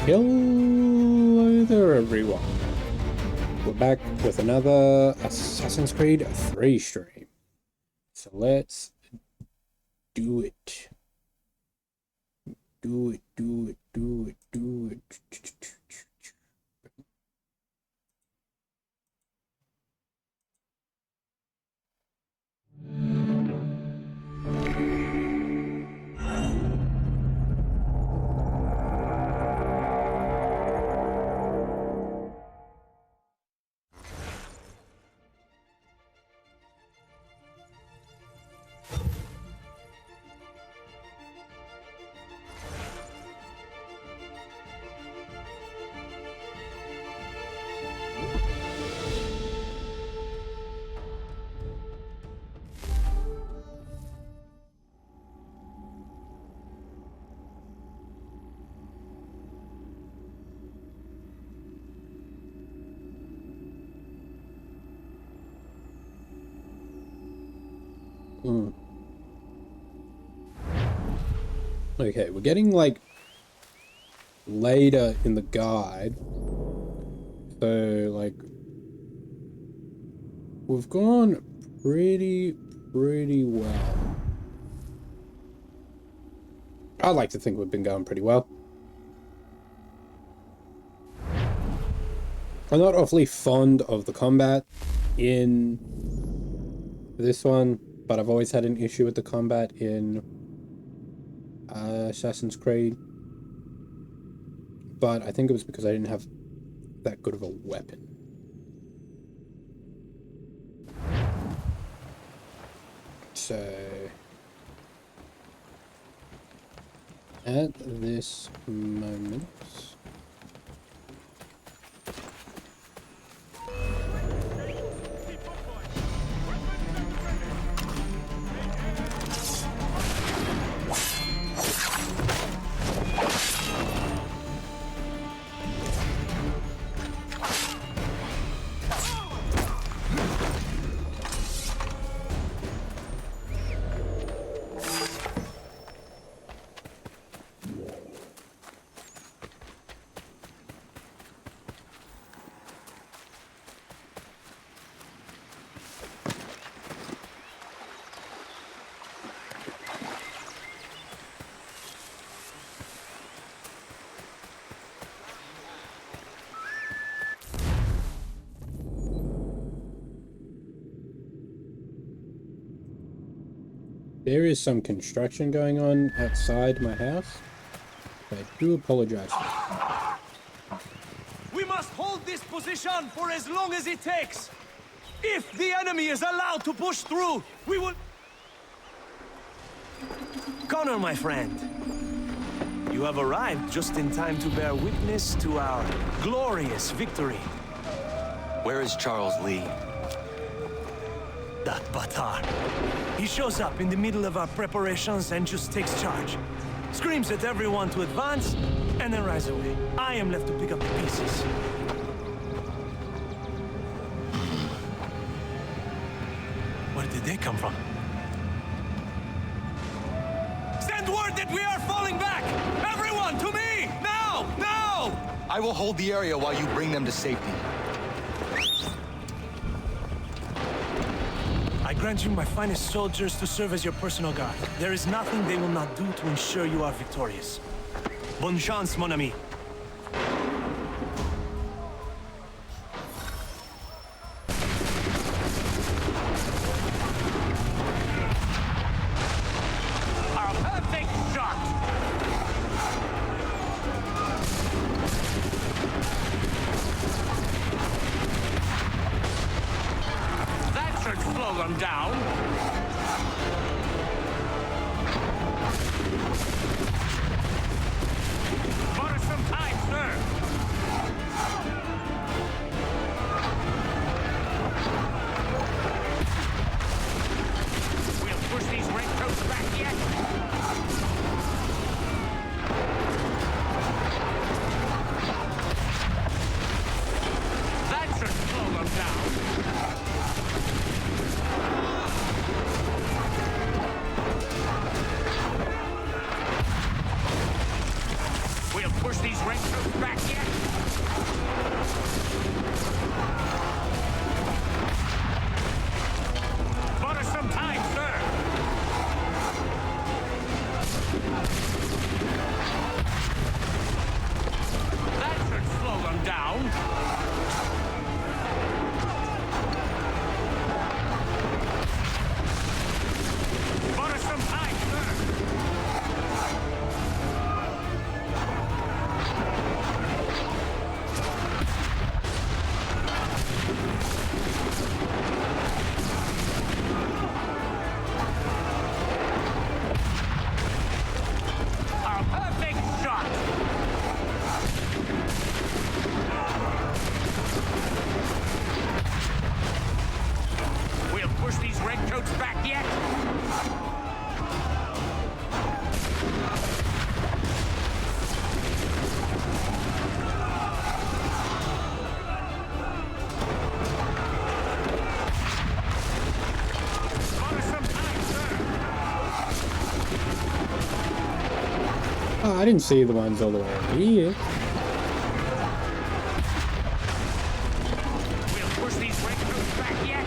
Hello everyone. We're back with another Assassin's Creed 3 stream. So let's do it. Do it. Okay, we're getting like later in the guide. So like we've gone pretty well. I'd like to think we've been going pretty well. I'm not awfully fond of the combat in this one, but I've always had an issue with the combat in Assassin's Creed. But I think it was because I didn't have that good of a weapon. So at this moment, there is some construction going on outside my house. I do apologize for that. We must hold this position for as long as it takes. If the enemy is allowed to push through, we will... Connor, my friend. You have arrived just in time to bear witness to our glorious victory. Where is Charles Lee? That Batar. He shows up in the middle of our preparations and just takes charge. Screams at everyone to advance, and then rides away. I am left to pick up the pieces. Where did they come from? Send word that we are falling back! Everyone, to me! Now! Now! I will hold the area while you bring them to safety. I grant you my finest soldiers to serve as your personal guard. There is nothing they will not do to ensure you are victorious. Bonne chance, mon ami. A perfect shot! That should slow them down. Bought us some time, sir. We'll push these redcoats back yet. That should slow them down. push these raincoats back yet? Butter some time, sir. That should slow them down. Butter some time, sir. A perfect shot. We'll push these redcoats back yet. Butter some time, sir. Oh, I didn't see the ones all the way over here. We'll push these redcoats back yet.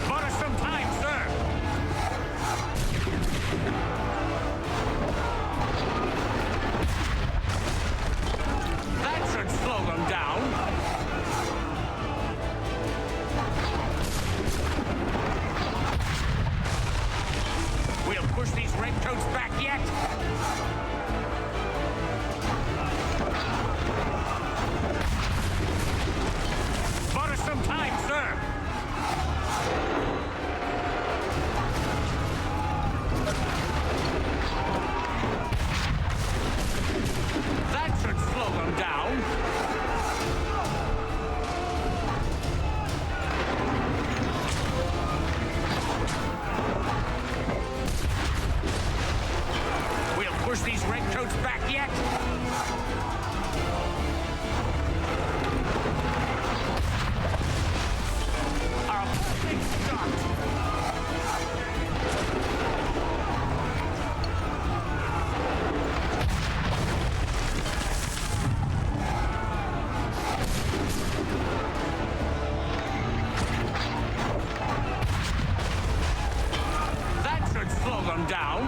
Butter some time, sir. That should slow them down. We'll push these redcoats back yet. Butter some time, sir. That should slow them down. We'll push these redcoats back yet. A perfect shot. That should slow them down.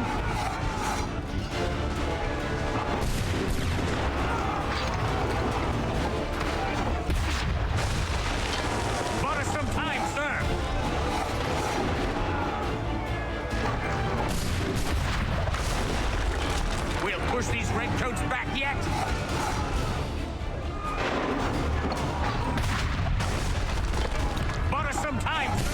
Butter some time, sir. We'll push these redcoats back yet. Butter some time, sir.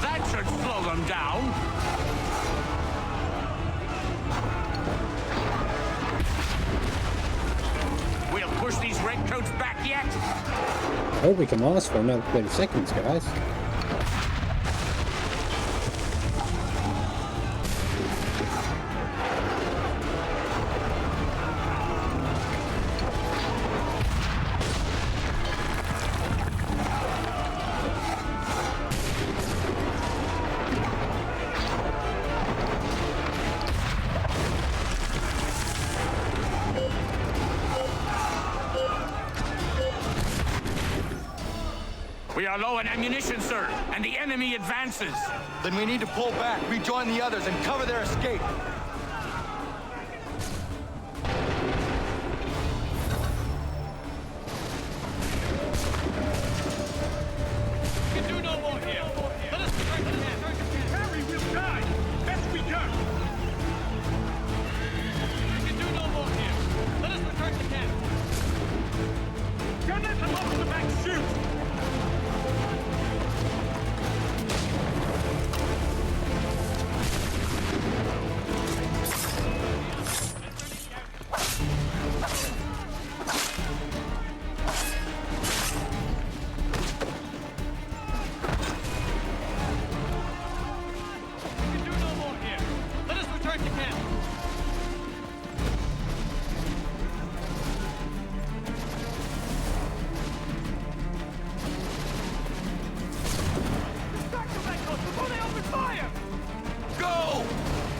That should slow them down. We'll push these redcoats back yet. I hope we can last for another 30 seconds, guys. We are low on ammunition, sir, and the enemy advances. Then we need to pull back, rejoin the others, and cover their escape. We can do no more here. Let us return to camp. Harry will die. Best we can. We can do no more here. Let us return to camp. Get them off the back, shoot! Go!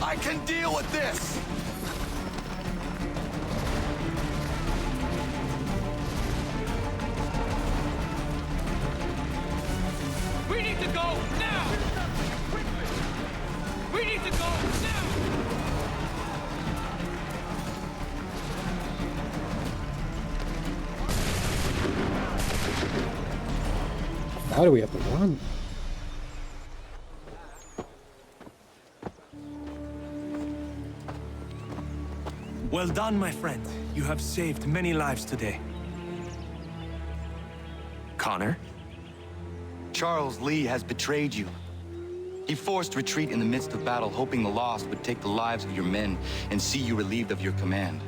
I can deal with this! We need to go now! We need to go now! How do we have to run? Well done, my friend. You have saved many lives today. Connor? Charles Lee has betrayed you. He forced retreat in the midst of battle, hoping the lost would take the lives of your men and see you relieved of your command.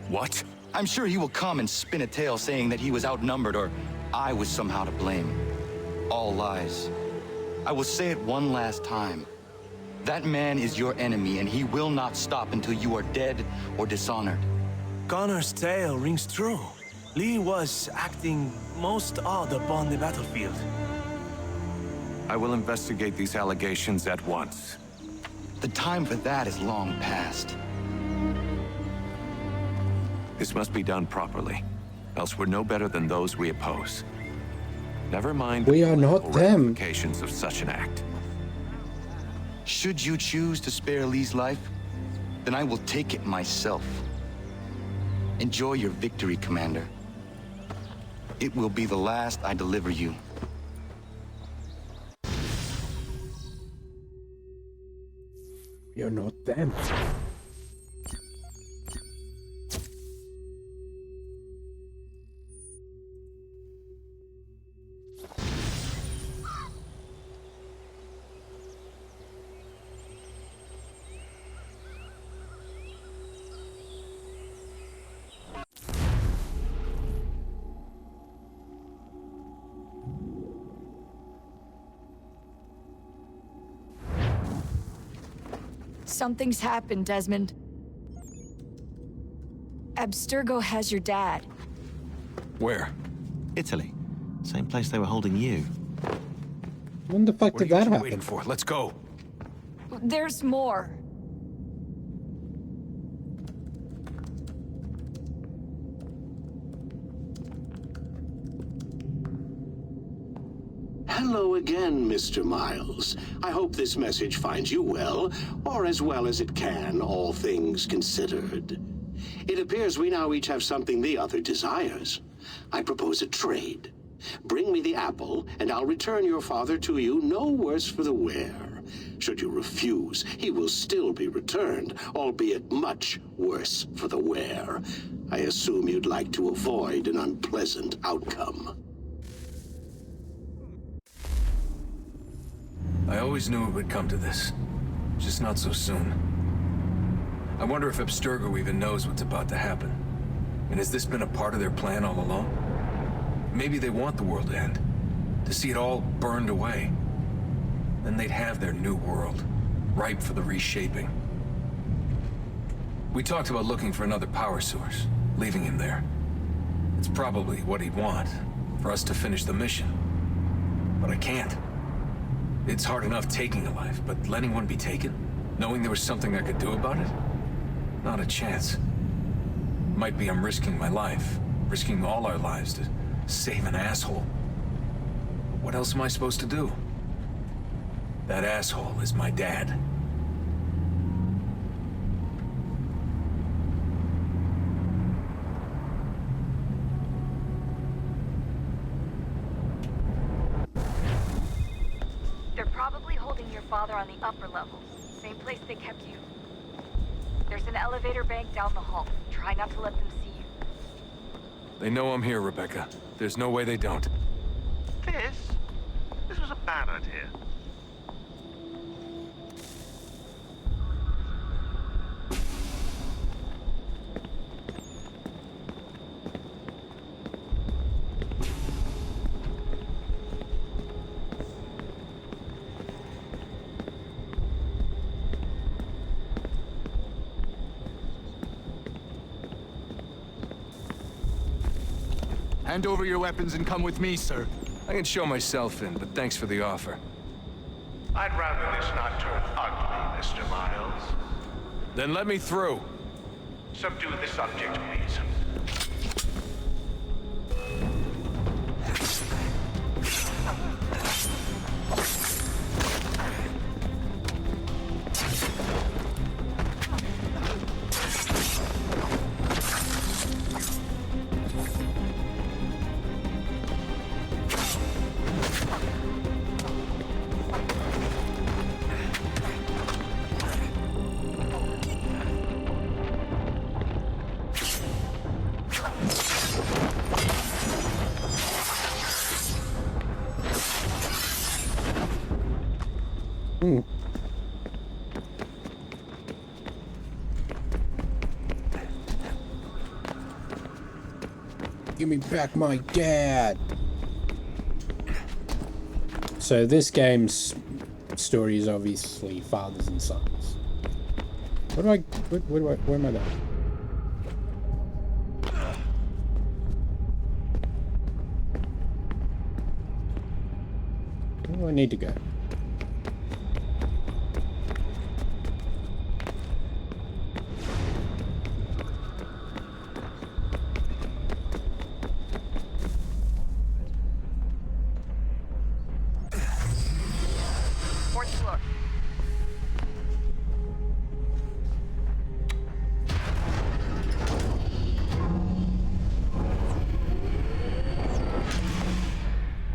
What? I'm sure he will come and spin a tale saying that he was outnumbered or I was somehow to blame. All lies. I will say it one last time. That man is your enemy, and he will not stop until you are dead or dishonored. Connor's tale rings true. Lee was acting most odd upon the battlefield. I will investigate these allegations at once. The time for that is long past. This must be done properly, else we're no better than those we oppose. Never mind We are not the them. ramifications of such an act. Should you choose to spare Lee's life, then I will take it myself. Enjoy your victory, Commander. It will be the last I deliver you. You're not them. Something's happened, Desmond. Abstergo has your dad. Where? Italy. Same place they were holding you. When the fuck What are did you that two happen? waiting for? Let's go. There's more. Hello again, Mr. Miles. I hope this message finds you well, or as well as it can, all things considered. It appears we now each have something the other desires. I propose a trade. Bring me the apple, and I'll return your father to you no worse for the wear. Should you refuse, he will still be returned, albeit much worse for the wear. I assume you'd like to avoid an unpleasant outcome. I always knew it would come to this. Just not so soon. I wonder if Abstergo even knows what's about to happen. And has this been a part of their plan all along? Maybe they want the world to end. To see it all burned away. Then they'd have their new world, ripe for the reshaping. We talked about looking for another power source, leaving him there. It's probably what he'd want, for us to finish the mission. But I can't. It's hard enough taking a life, but letting one be taken? Knowing there was something I could do about it? Not a chance. Might be I'm risking my life, risking all our lives to save an asshole. What else am I supposed to do? That asshole is my dad. They're probably holding your father on the upper levels. Same place they kept you. There's an elevator bank down the hall. Try not to let them see you. They know I'm here, Rebecca. There's no way they don't. This was a bad idea. Hand over your weapons and come with me, sir. I can show myself in, but thanks for the offer. I'd rather this not turn ugly, Mr. Miles. Then let me through. Subdue the subject, please. Give me back my dad. So this game's story is obviously fathers and sons. Where am I going? Where do I need to go? Fourth floor.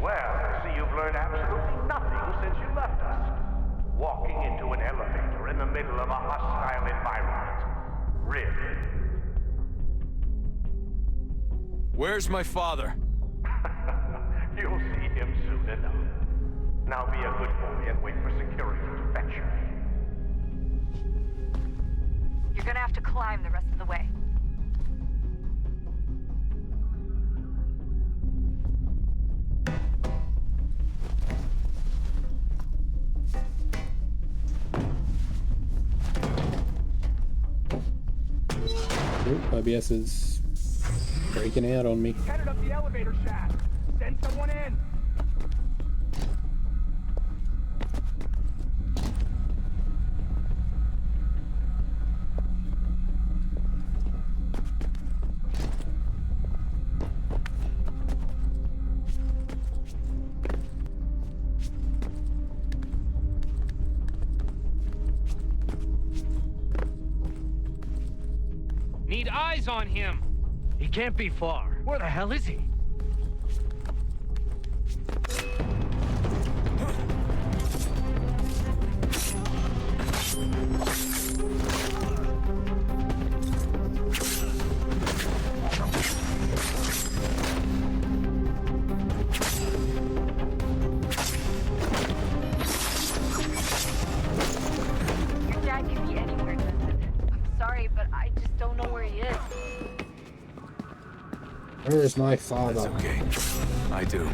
Well, I see you've learned absolutely nothing since you left us. Walking into an elevator in the middle of a hostile environment. Really? Where's my father? You'll see him soon enough. Now be a good boy and wait for security to fetch you. You're gonna have to climb the rest of the way. Oop, OBS is breaking out on me. Headed up the elevator shaft. Send someone in. Need eyes on him. He can't be far. Where the hell is he? Your dad could be anywhere, Desmond. I'm sorry, but I just don't know where he is. Where is my father? That's okay. I do.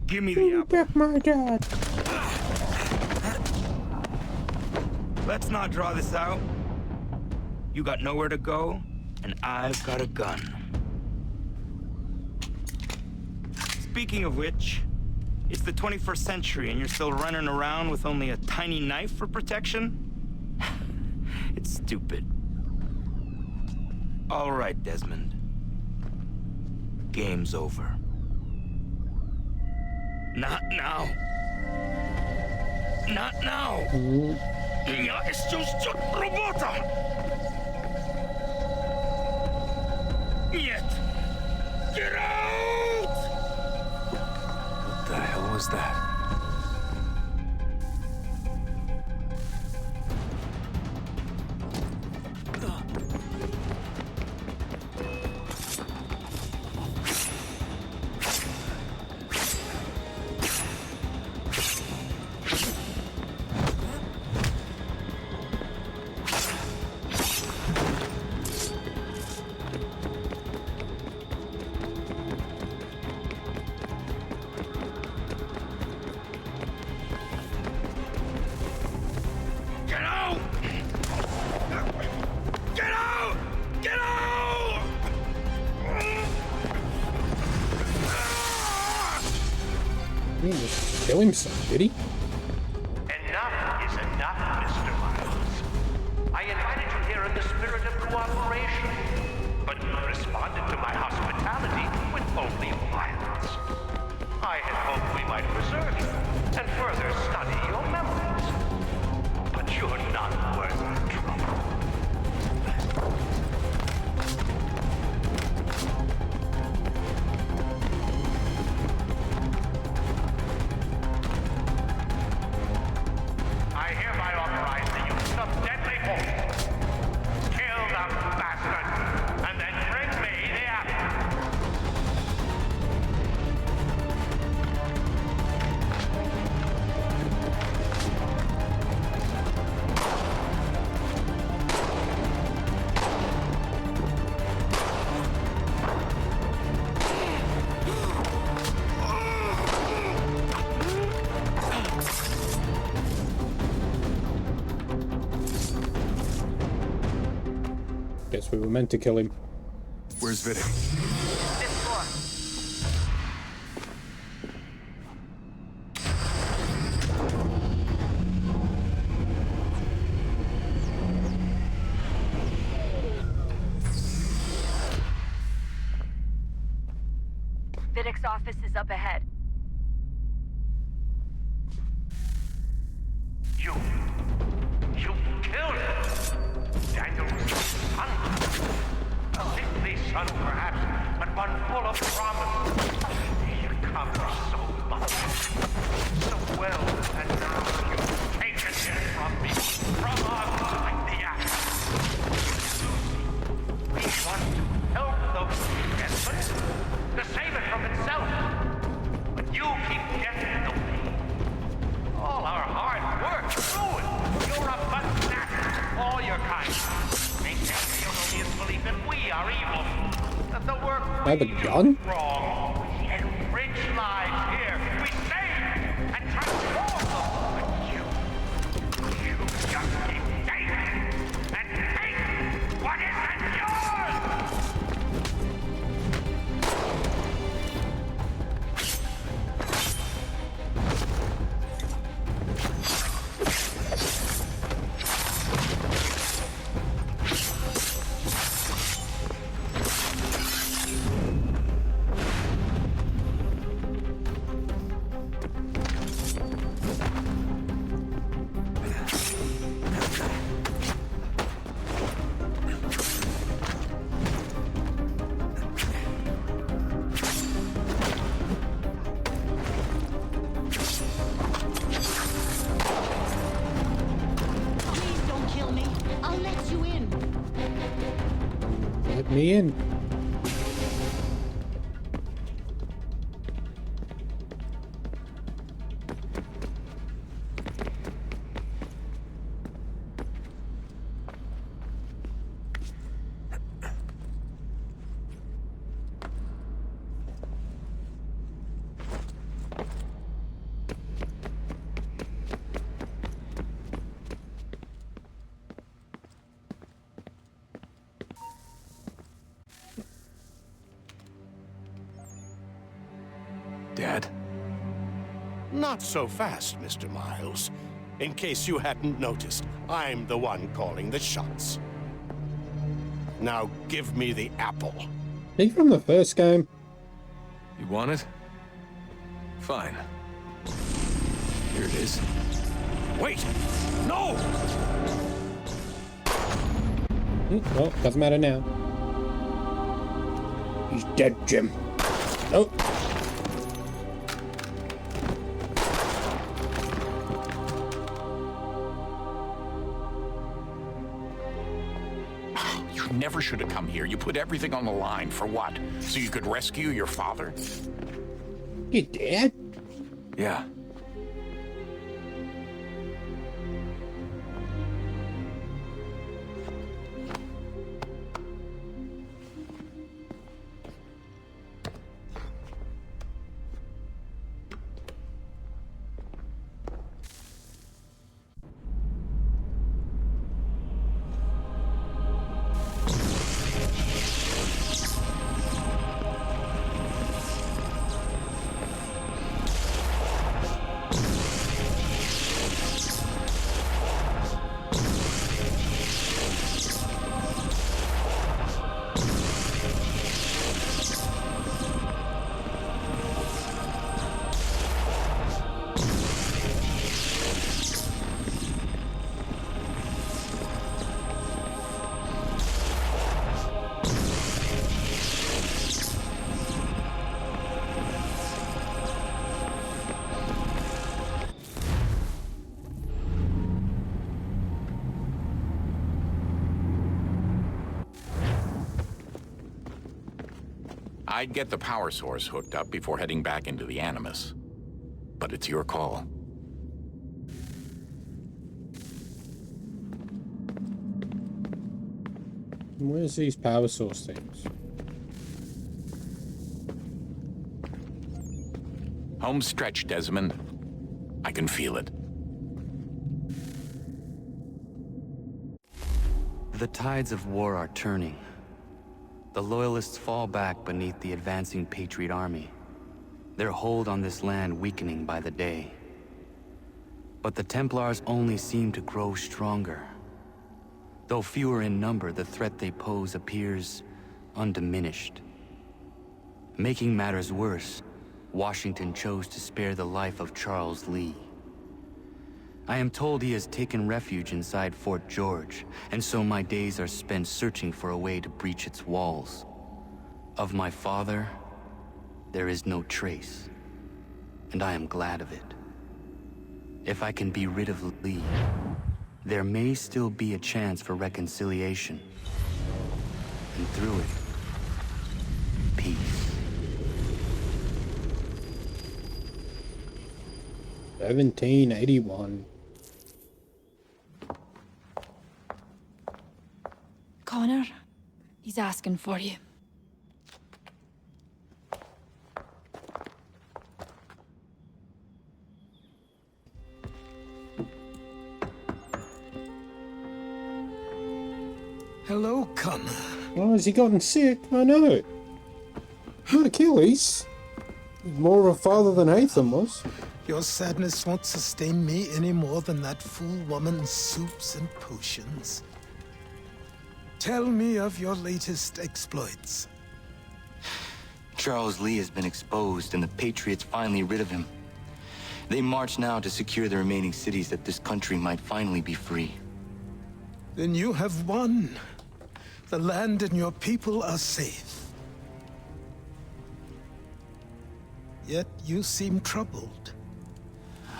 Give me the apple. Back my dad. Let's not draw this out. You got nowhere to go, and I've got a gun. Speaking of which, it's the 21st century and you're still running around with only a tiny knife for protection? It's stupid. All right, Desmond. Game's over. Not now. Not now. Я еще ждет работа. Нет. Get out! What the hell was that? Get out! Get out! Get out! He didn't just kill himself, did he? Enough is enough, Mr. Miles. I invited you here in the spirit of cooperation, but you responded to my hospitality with only violence. I had hoped we might preserve you and further study your memories. But you're not worth the trouble. I hereby authorize the use of deadly force. Kill the bastard, and then bring me the apple. Guess we were meant to kill him. Where's Vidic? Fifth floor. Vidic's office is up ahead. You killed him. Daniel's son. A sickly son, perhaps, but one full of promise. He accomplished so much, so well, and now you've taken it from me, from us, like the axe. We want to help those desperate, to save it from itself. But you keep getting in the way. All our hard work ruined. You're a fanatic. All your kind. Maintain the erroneous belief that we are evil. That the work I have a we do gun? is wrong. We enrich lives here. We save and transform them. But you just keep taking and take what isn't yours. Please don't kill me. I'll let you in. Let me in. Not so fast, Mr. Miles. In case you hadn't noticed, I'm the one calling the shots. Now give me the apple. He from the first game. You want it? Fine. Here it is. Wait! No! Well, doesn't matter now. He's dead, Jim. Oh. You never should have come here. You put everything on the line. For what? So you could rescue your father? You did? Yeah. I'd get the power source hooked up before heading back into the Animus. But it's your call. Where's these power source things? Home stretch, Desmond. I can feel it. The tides of war are turning. The Loyalists fall back beneath the advancing Patriot army, their hold on this land weakening by the day. But the Templars only seem to grow stronger. Though fewer in number, the threat they pose appears undiminished. Making matters worse, Washington chose to spare the life of Charles Lee. I am told he has taken refuge inside Fort George, and so my days are spent searching for a way to breach its walls. Of my father, there is no trace, and I am glad of it. If I can be rid of Lee, there may still be a chance for reconciliation. And through it, peace. 1781. Connor, he's asking for you. Hello, Connor. Oh, has he gotten sick? I know. Not Achilles. He's more of a father than Hatham was. Your sadness won't sustain me any more than that fool woman's soups and potions. Tell me of your latest exploits. Charles Lee has been exposed, and the Patriots finally rid of him. They march now to secure the remaining cities that this country might finally be free. Then you have won. The land and your people are safe. Yet you seem troubled.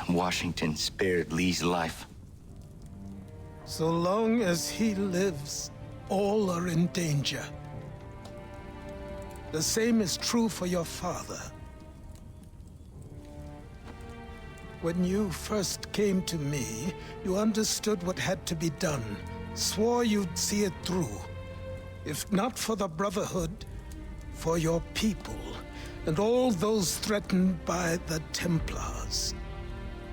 Washington spared Lee's life. So long as he lives, all are in danger. The same is true for your father. When you first came to me, you understood what had to be done, swore you'd see it through. If not for the Brotherhood, for your people, and all those threatened by the Templars.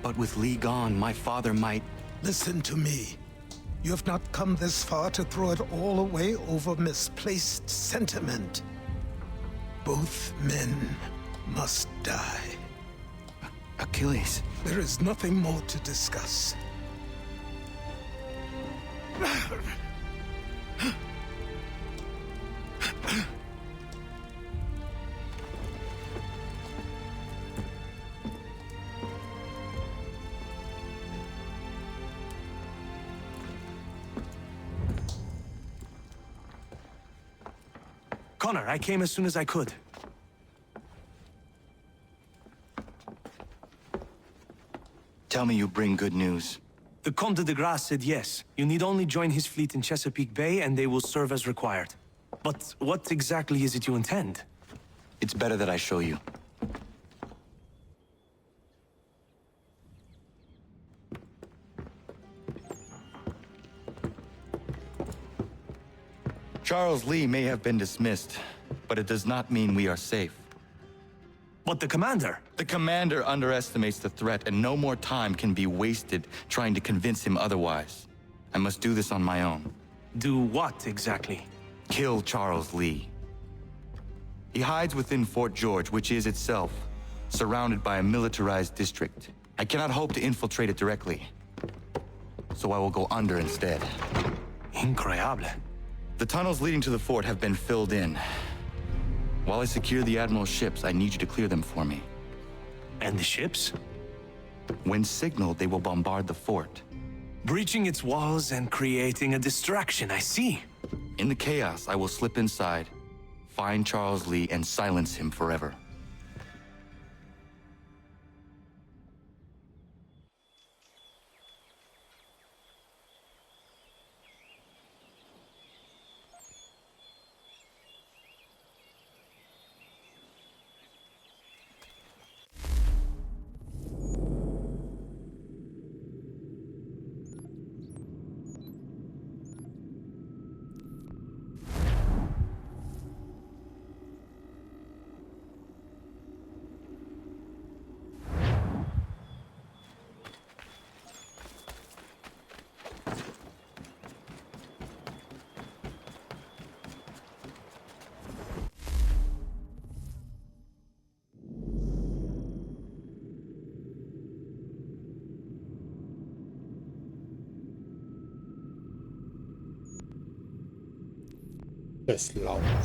But with Lee gone, my father might... Listen to me. You have not come this far to throw it all away over misplaced sentiment. Both men must die. Achilles. There is nothing more to discuss. Connor, I came as soon as I could. Tell me you bring good news. The Comte de Grasse said yes. You need only join his fleet in Chesapeake Bay and they will serve as required. But what exactly is it you intend? It's better that I show you. Charles Lee may have been dismissed, but it does not mean we are safe. But the commander? The commander underestimates the threat, and no more time can be wasted trying to convince him otherwise. I must do this on my own. Do what exactly? Kill Charles Lee. He hides within Fort George, which is itself surrounded by a militarized district. I cannot hope to infiltrate it directly, so I will go under instead. Incroyable. The tunnels leading to the fort have been filled in. While I secure the Admiral's ships, I need you to clear them for me. And the ships? When signaled, they will bombard the fort. Breaching its walls and creating a distraction, I see. In the chaos, I will slip inside, find Charles Lee, and silence him forever.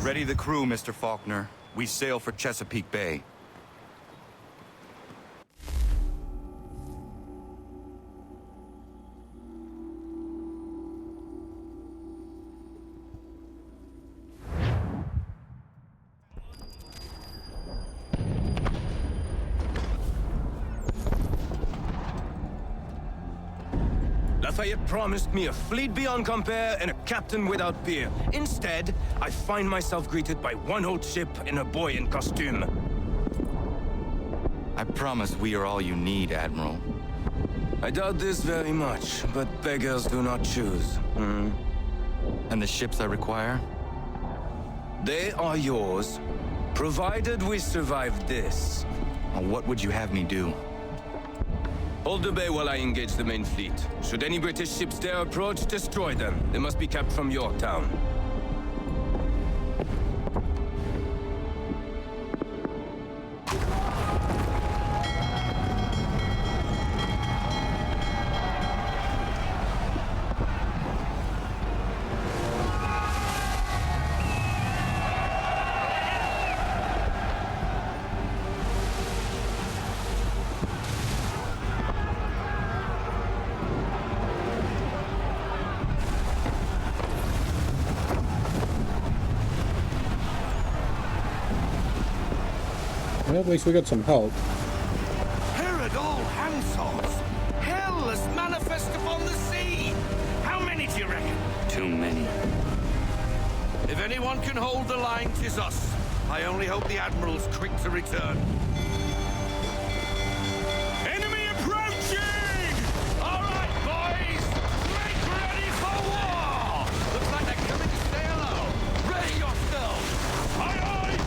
Ready the crew, Mr. Faulkner. We sail for Chesapeake Bay. Lafayette promised me a fleet beyond compare and a captain without peer. Instead, I find myself greeted by one old ship and a boy in costume. I promise we are all you need, Admiral. I doubt this very much, but beggars do not choose. And the ships I require? They are yours, provided we survive this. What would you have me do? Hold the bay while I engage the main fleet. Should any British ships dare approach, destroy them. They must be kept from Yorktown. Well, at least we got some help. Herod all hands-offs! Hell is manifest upon the sea! How many do you reckon? Too many. If anyone can hold the line, 'tis us. I only hope the Admiral's quick to return. Enemy approaching! All right, boys! Make ready for war! Looks like they're coming to stay alone. Ready yourselves! Aye, aye!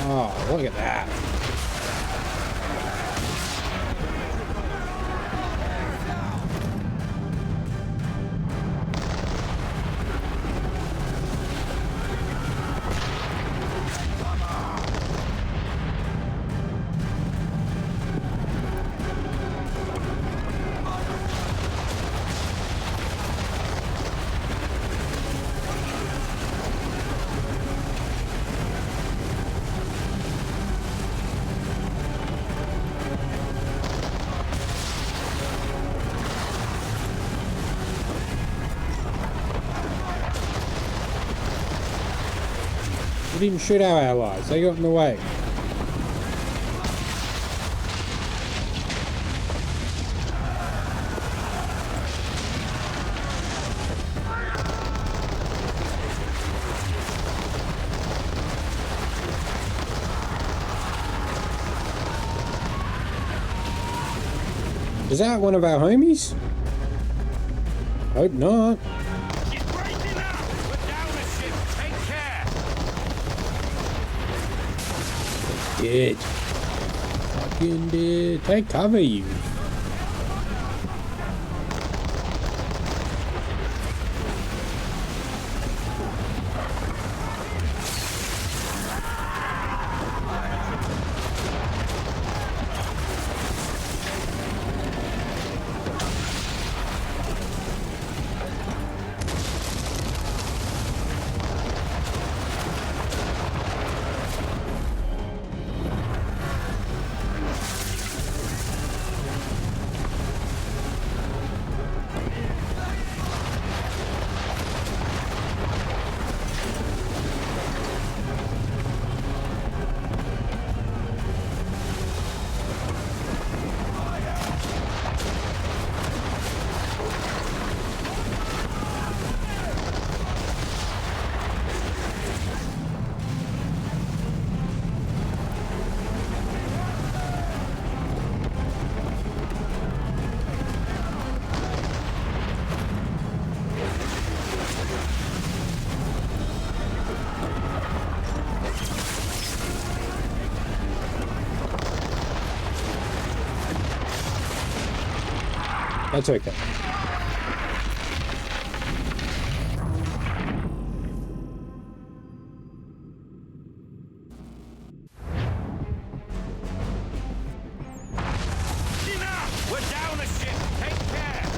Oh, look at that. We didn't shoot our allies, they got in the way. Is that one of our homies? Hope not. Dead. Fucking dead. Take cover, you. That's okay. We're down a ship. Take care.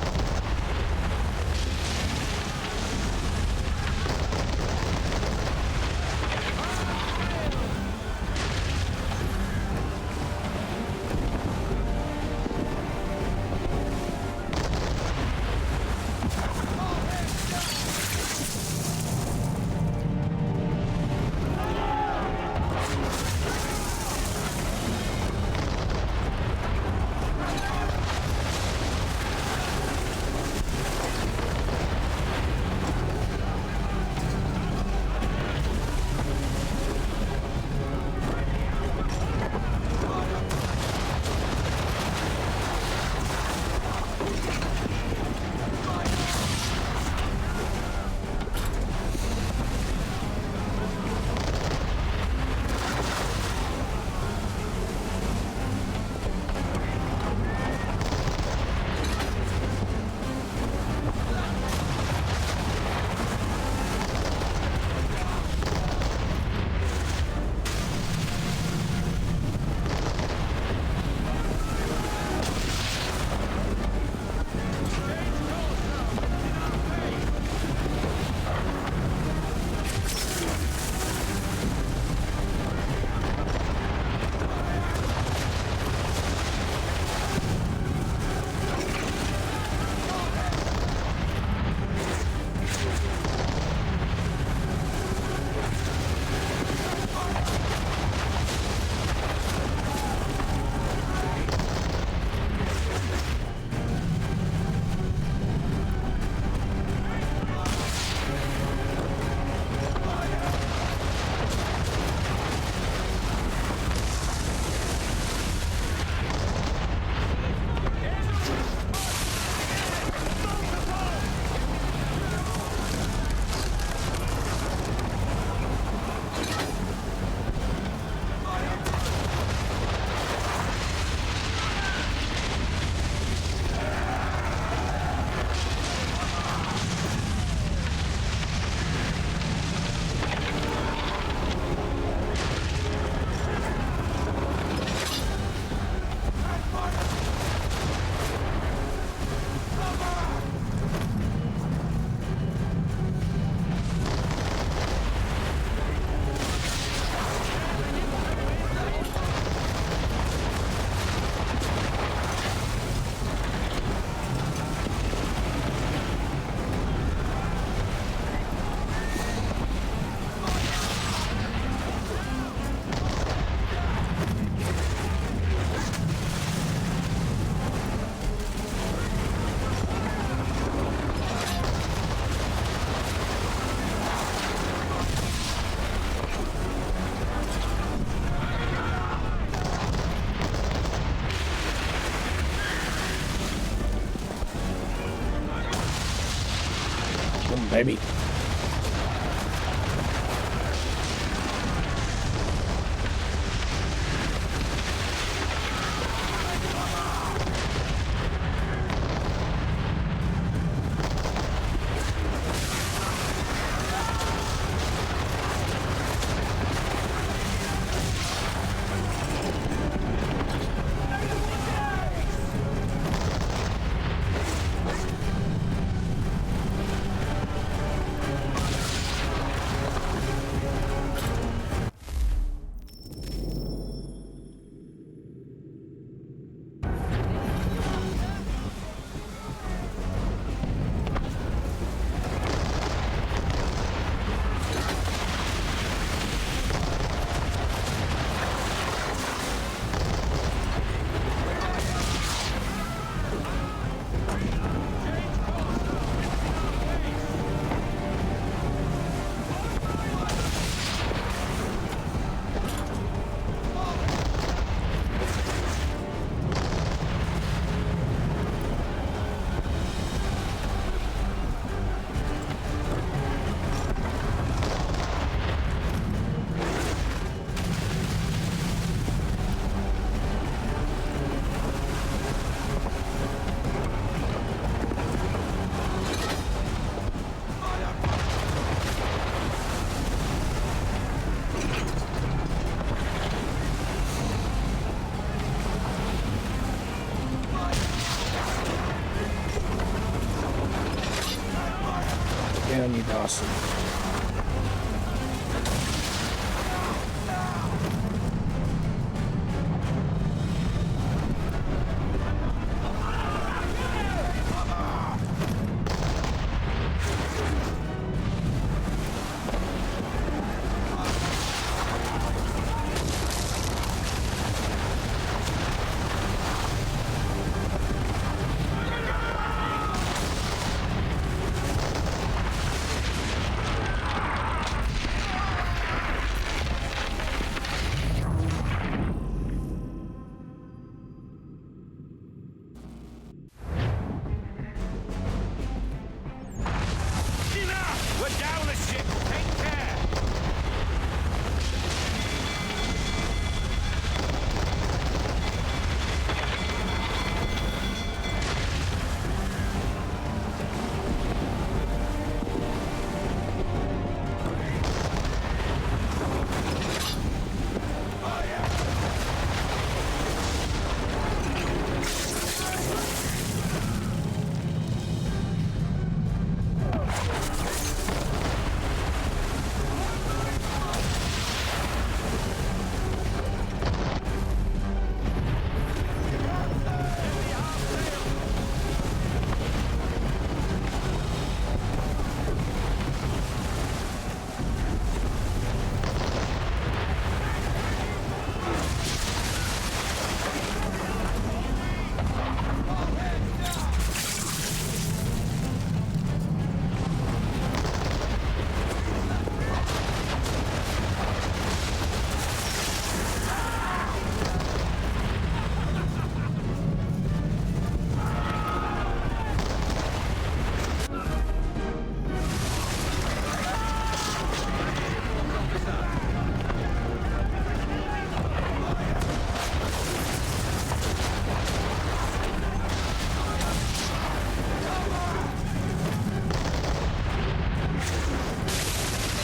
Maybe. Down you Dawson. We're down a ship. Take care.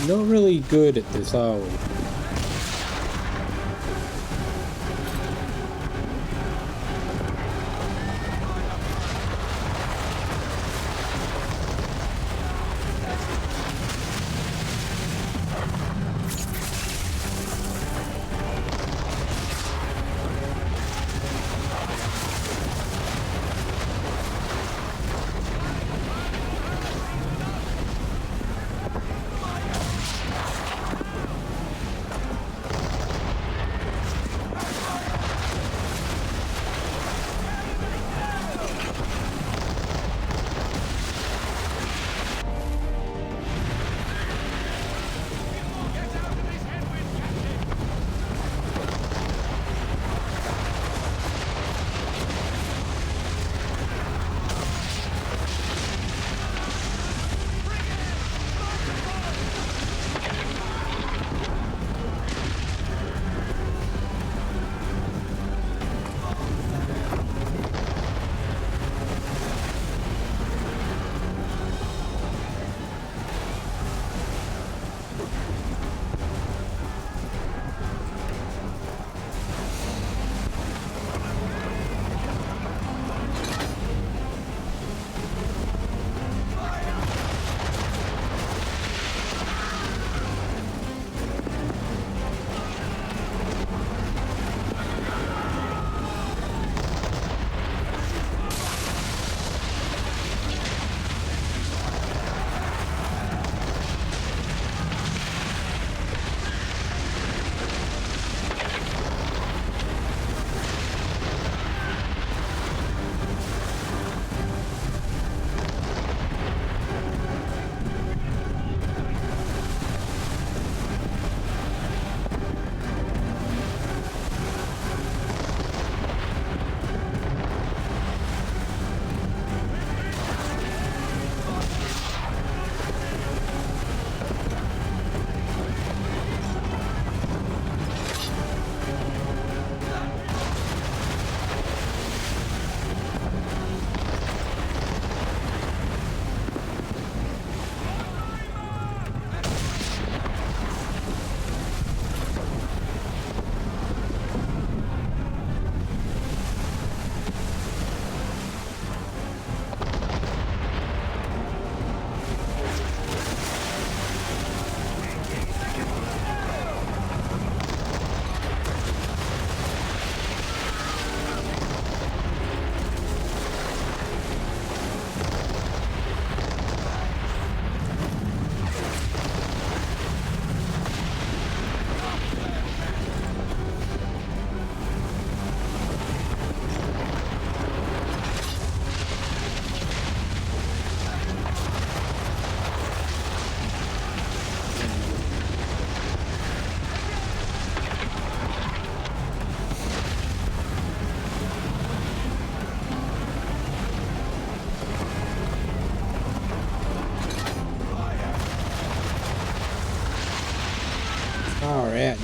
Not really good at this, are we?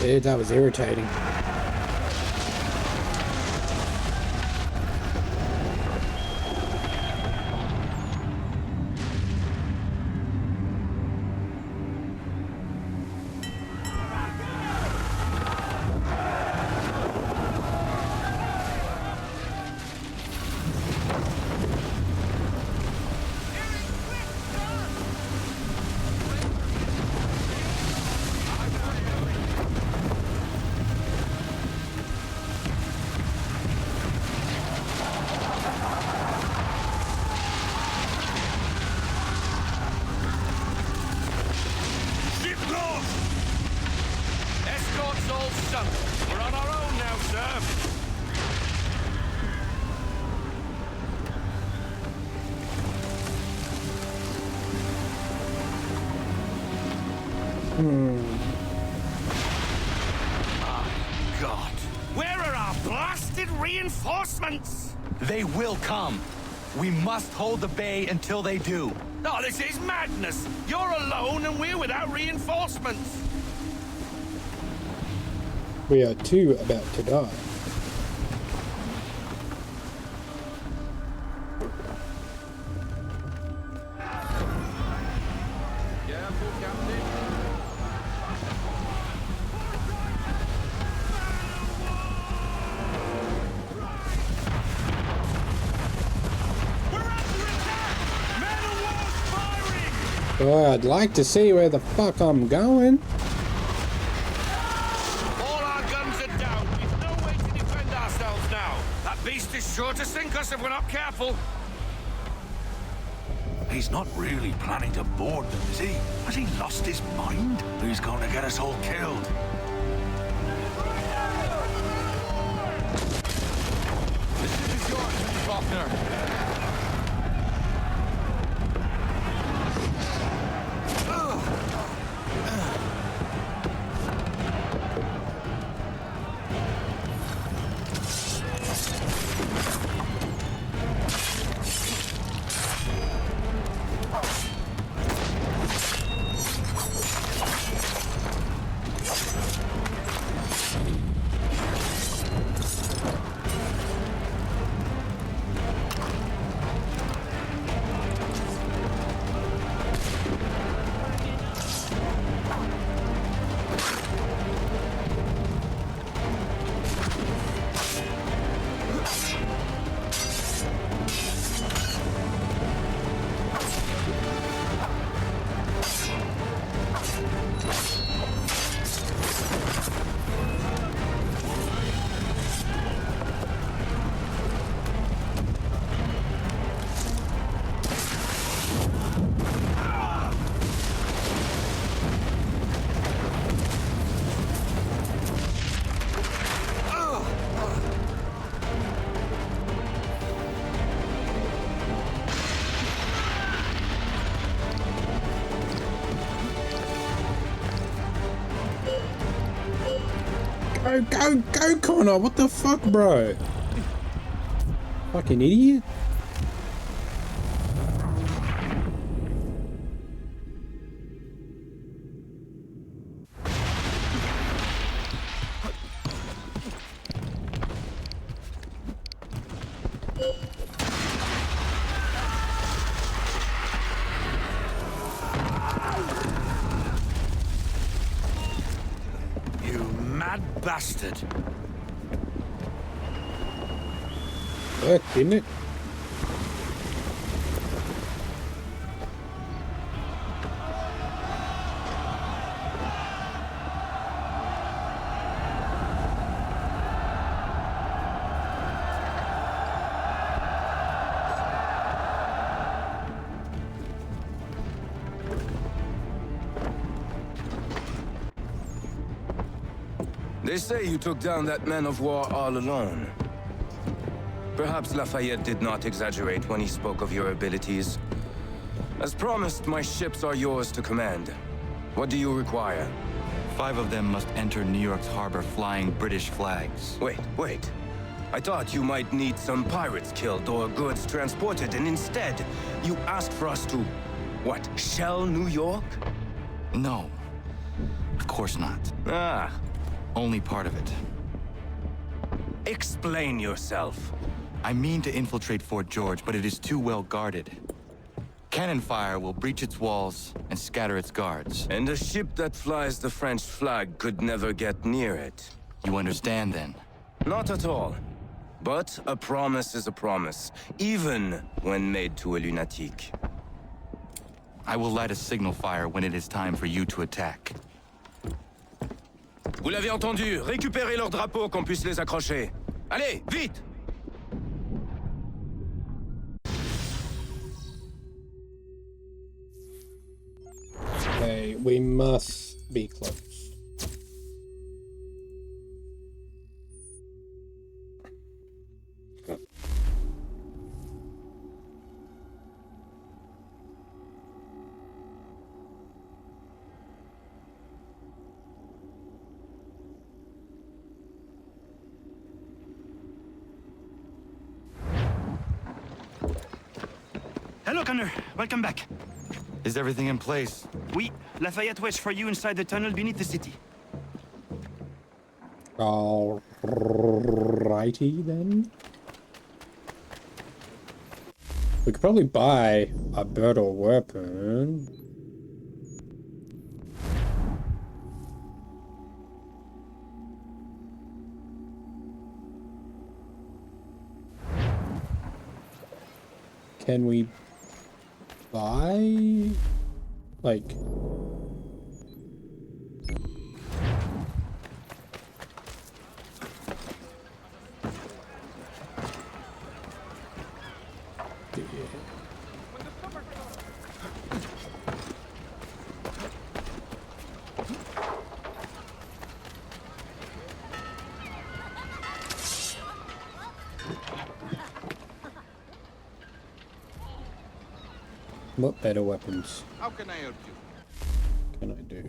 Dude, that was irritating. Escort's all sunk. We're on our own now, sir. God. Where are our blasted reinforcements? They will come. We must hold the bay until they do. Oh, this is madness. You're alone and we're without reinforcements. We are too about to die. Careful, Captain. Oh, I'd like to see where the fuck I'm going. All our guns are down. We've no way to defend ourselves now. That beast is sure to sink us if we're not careful. He's not really planning to board them, is he? Has he lost his mind? He's going to get us all killed. The ship is yours, Mr. Faulkner. Go, Connor! What the fuck, bro? Fucking idiot. Bastard. Worked, didn't it? They say you took down that man of war all alone. Perhaps Lafayette did not exaggerate when he spoke of your abilities. As promised, my ships are yours to command. What do you require? 5 of them must enter New York's harbor flying British flags. Wait. I thought you might need some pirates killed or goods transported, and instead, you asked for us to, what, shell New York? No. Of course not. Ah. Only part of it. Explain yourself. I mean to infiltrate Fort George, but it is too well guarded. Cannon fire will breach its walls and scatter its guards. And a ship that flies the French flag could never get near it. You understand, then? Not at all. But a promise is a promise, even when made to a lunatic. I will light a signal fire when it is time for you to attack. Vous l'avez entendu, récupérez leurs drapeaux qu'on puisse les accrocher. Allez, vite! Okay, we must be close. Hello, Connor. Welcome back. Is everything in place? Oui. Lafayette waits for you inside the tunnel beneath the city. Alrighty then. We could probably buy a better weapon. Can we buy, like, what better weapons How can I help you? can I do?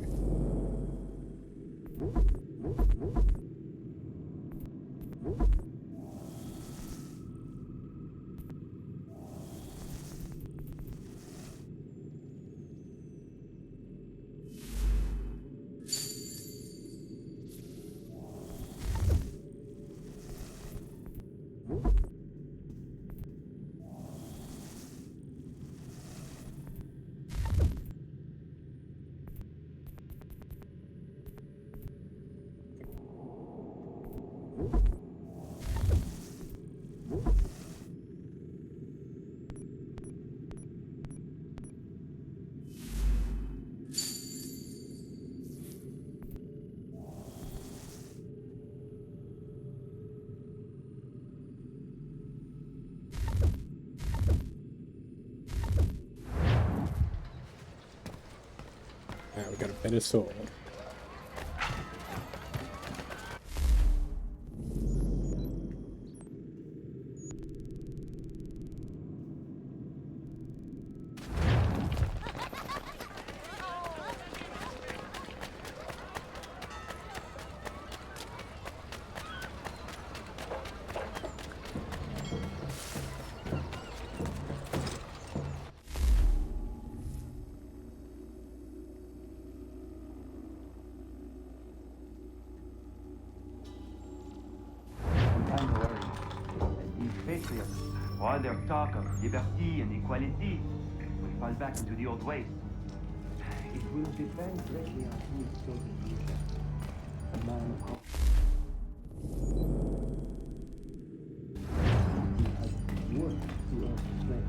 Alright, we got a better sword. All their talk of liberty and equality will fall back into the old ways. It will depend greatly on who is still the future. A man of he has work to explain.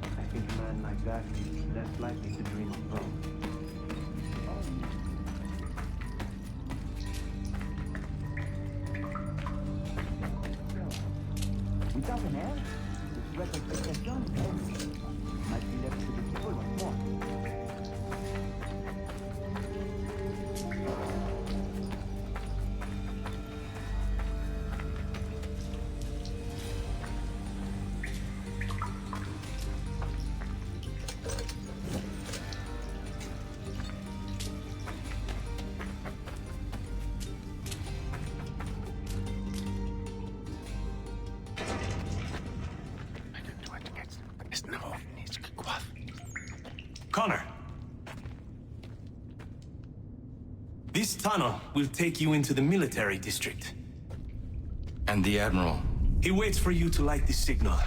I think a man like that is less likely to dream of gold. Without an heir, the threat of succession might be left to the people once more. This tunnel will take you into the military district. And the Admiral? He waits for you to light the signal.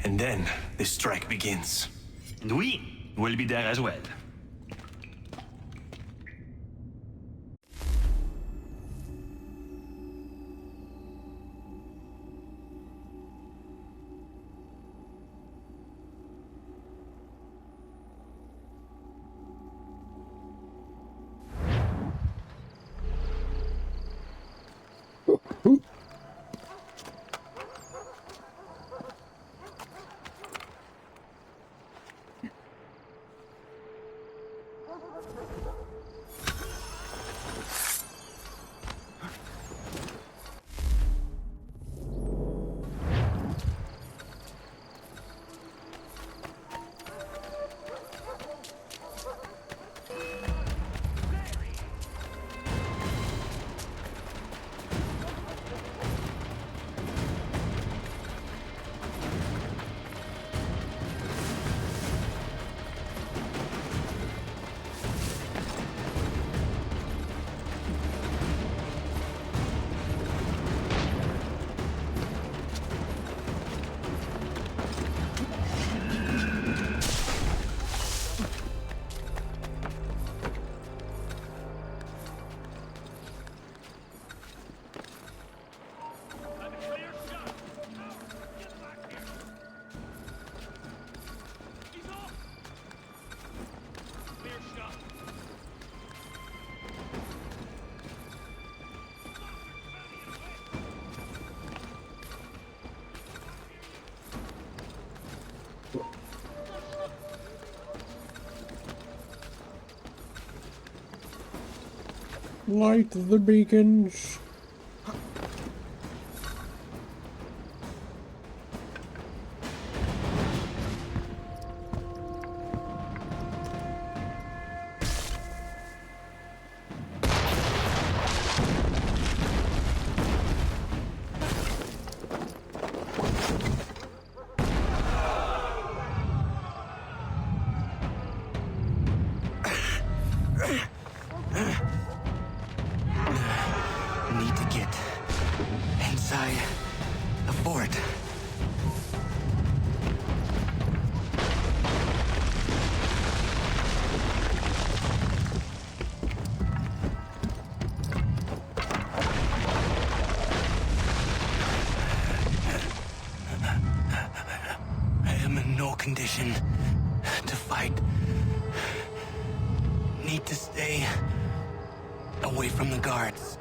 And then the strike begins. And we will be there as well. Light the beacons. Need to get inside the fort. I am in no condition to fight. Need to stay away from the guards.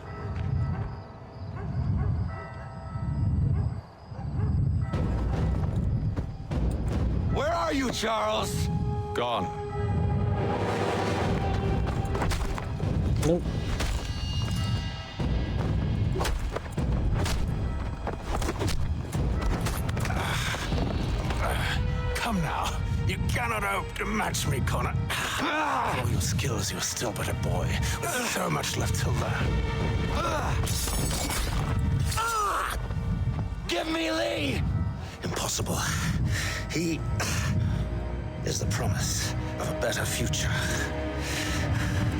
Where are you, Charles? Gone. Nope. Come now. You cannot hope to match me, Connor. For all your skills, you're still but a boy, with so much left to learn. Give me Lee! Impossible. He is the promise of a better future.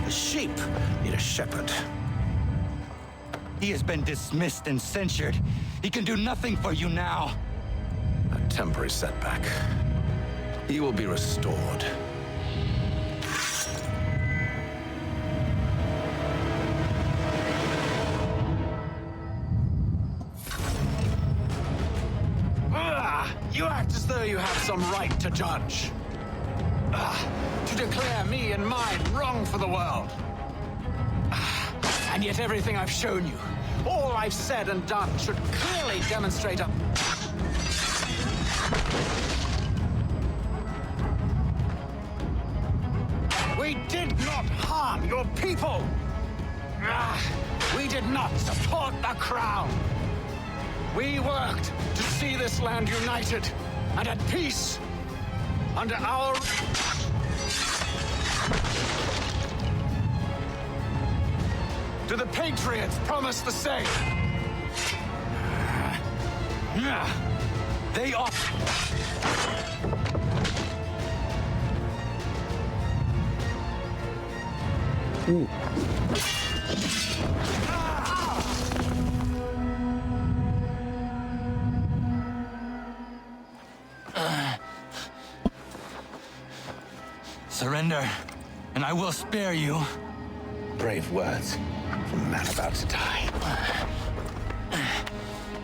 The sheep need a shepherd. He has been dismissed and censured. He can do nothing for you now. A temporary setback. He will be restored. You act as though you have some right to judge. To declare me and mine wrong for the world. And yet everything I've shown you, all I've said and done, should clearly demonstrate a... We did not harm your people. We did not support the crown. We worked to see this land united and at peace under our... Do the Patriots promise the same? They are... Ooh. Surrender, and I will spare you. Brave words from a man about to die.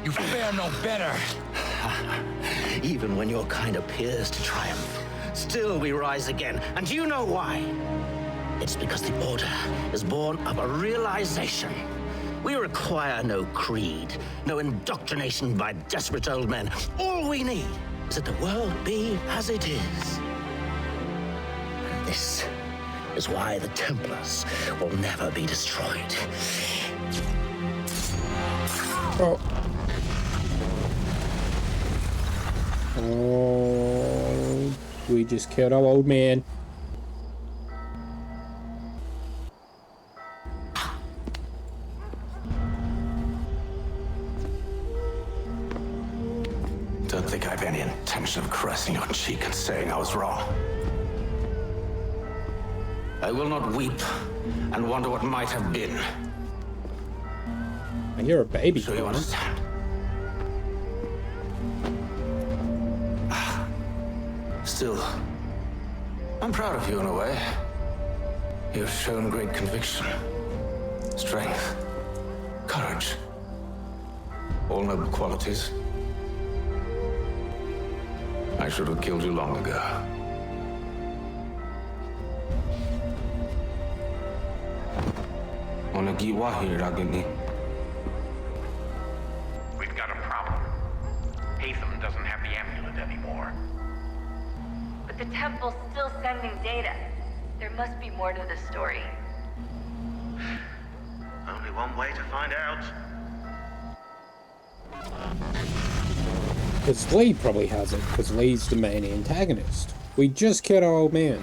You fare no better. Even when your kind appears to triumph, still we rise again. And do you know why? It's because the Order is born of a realization. We require no creed, no indoctrination by desperate old men. All we need is that the world be as it is. And this is why the Templars will never be destroyed. Oh. Oh, we just killed our old man. Don't think I've any intention of caressing your cheek and saying I was wrong. I will not weep and wonder what might have been. I hear a baby. So you understand? Still, I'm proud of you in a way. You've shown great conviction, strength, courage. All noble qualities. I should have killed you long ago. We've got a problem. Hatham doesn't have the amulet anymore. But the temple's still sending data. There must be more to this story. Only one way to find out. Because Lee probably has it, because Lee's the main antagonist. We just killed our old man.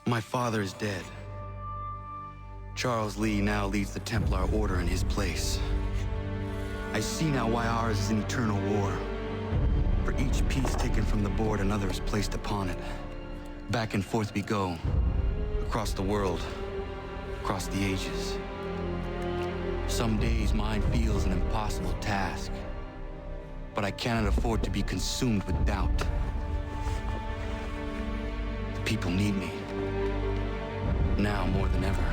My father is dead. Charles Lee now leads the Templar Order in his place. I see now why ours is an eternal war. For each piece taken from the board, another is placed upon it. Back and forth we go. Across the world. Across the ages. Some days mine feels an impossible task. But I cannot afford to be consumed with doubt. The people need me. Now more than ever.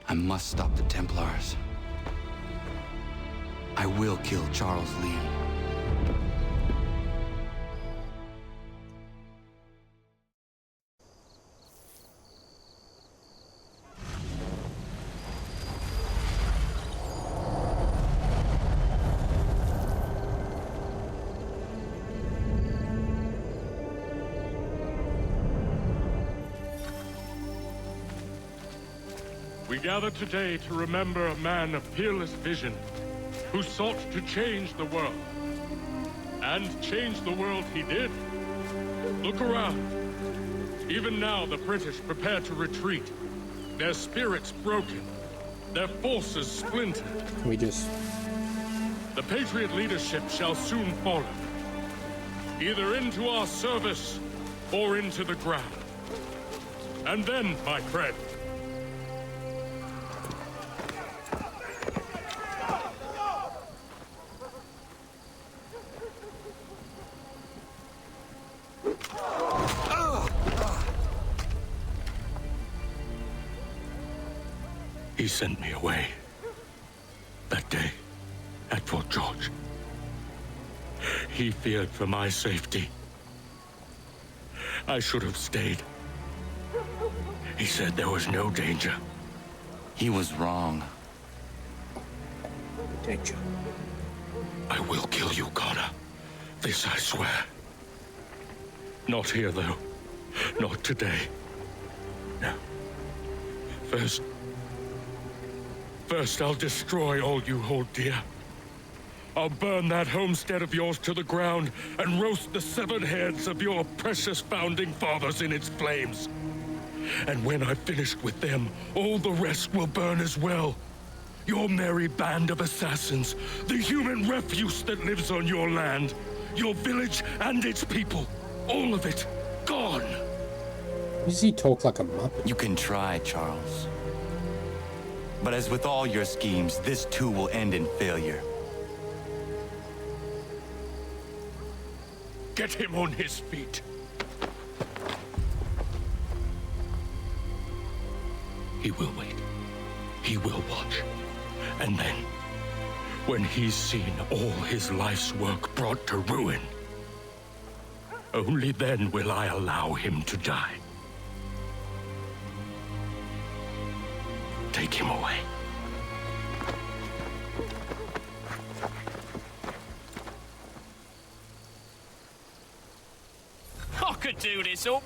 I must stop the Templars. I will kill Charles Lee. We gather today to remember a man of peerless vision who sought to change the world. And change the world he did. Look around. Even now the British prepare to retreat. Their spirits broken. Their forces splintered. We just... The Patriot leadership shall soon follow. Either into our service or into the ground. And then, my friend, he sent me away. That day, at Fort George. He feared for my safety. I should have stayed. He said there was no danger. He was wrong. Danger. I will kill you, Connor. This I swear. Not here, though. Not today. No. First I'll destroy all you hold dear. I'll burn that homestead of yours to the ground and roast the severed heads of your precious founding fathers in its flames. And when I've finished with them, all the rest will burn as well. Your merry band of assassins, the human refuse that lives on your land, your village and its people, all of it, gone. Does he talk like a muppet? You can try, Charles. But as with all your schemes, this too will end in failure. Get him on his feet. He will wait. He will watch. And then, when he's seen all his life's work brought to ruin, only then will I allow him to die. Take him away. I could do this all.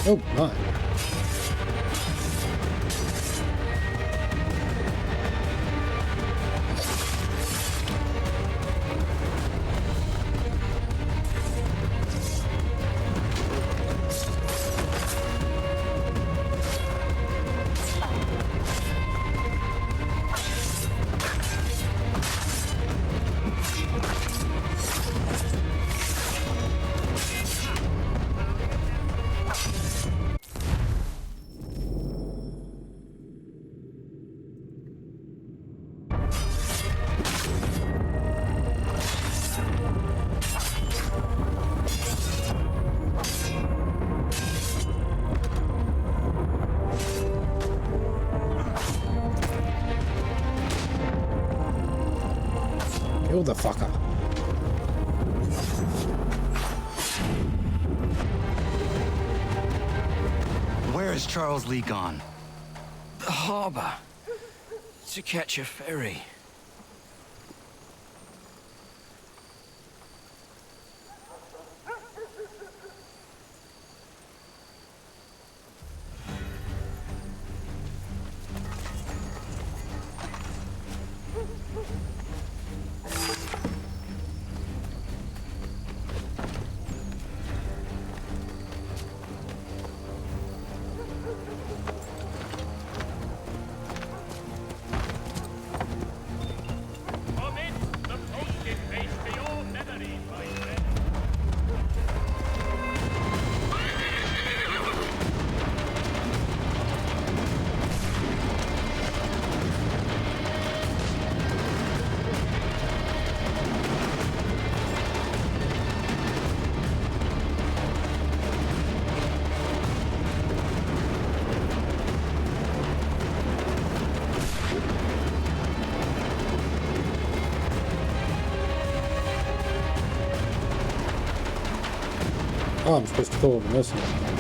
Oh my. Kill the fucker. Where is Charles Lee gone? The harbor. To catch a ferry. Oh, I'm supposed to go over this one.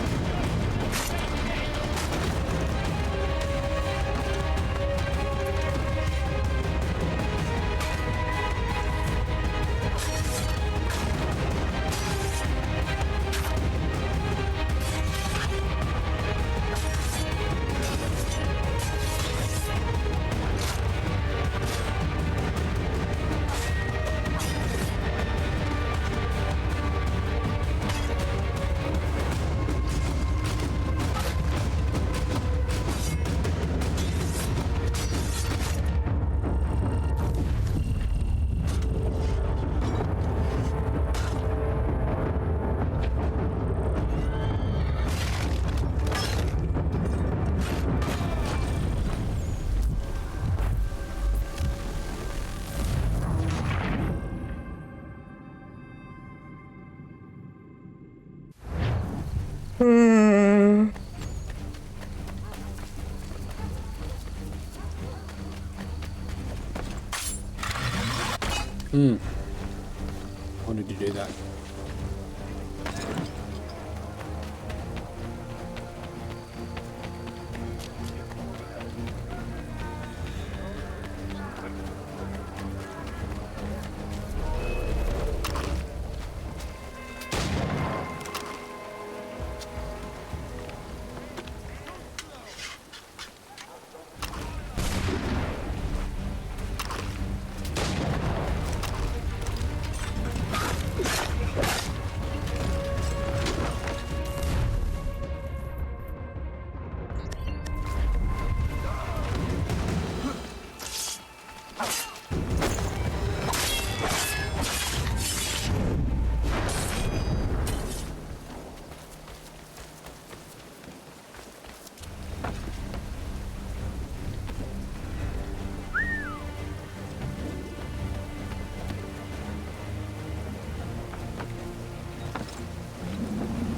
Wanted to do that.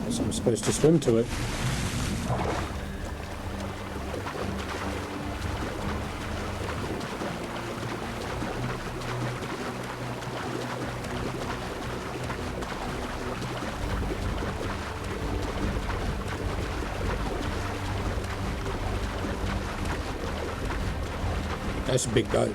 So I'm supposed to swim to it. That's a big boat.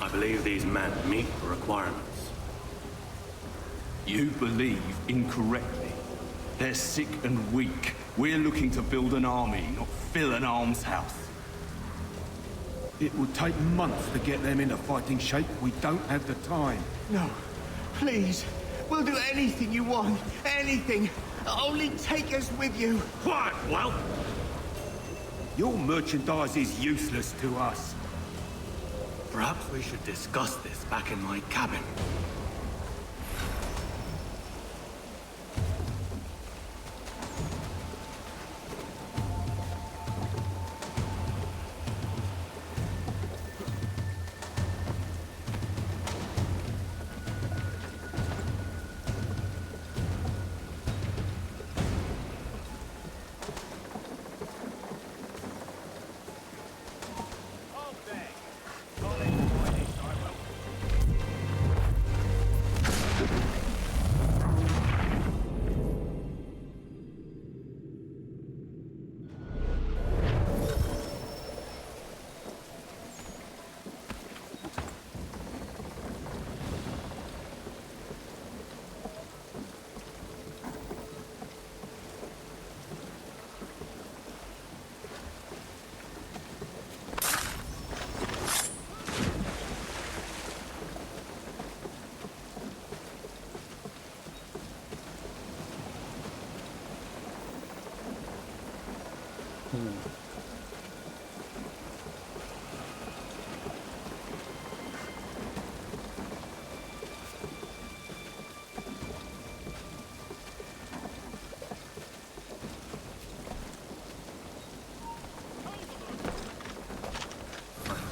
I believe these men meet the requirements. You believe incorrectly. They're sick and weak. We're looking to build an army, not fill an almshouse. It would take months to get them into fighting shape. We don't have the time. No, please. We'll do anything you want. Anything. Only take us with you. Quiet, well. Your merchandise is useless to us. Perhaps we should discuss this back in my cabin.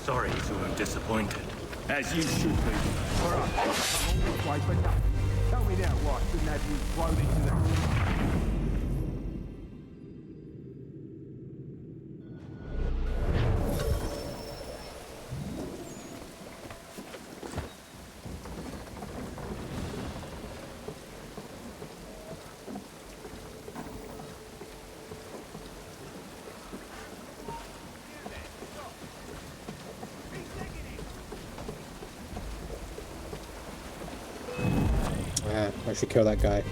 sorry to have disappointed. As you should be. For us, come all this way for nothing. Tell me now why I shouldn't have you thrown into the... I should kill that guy.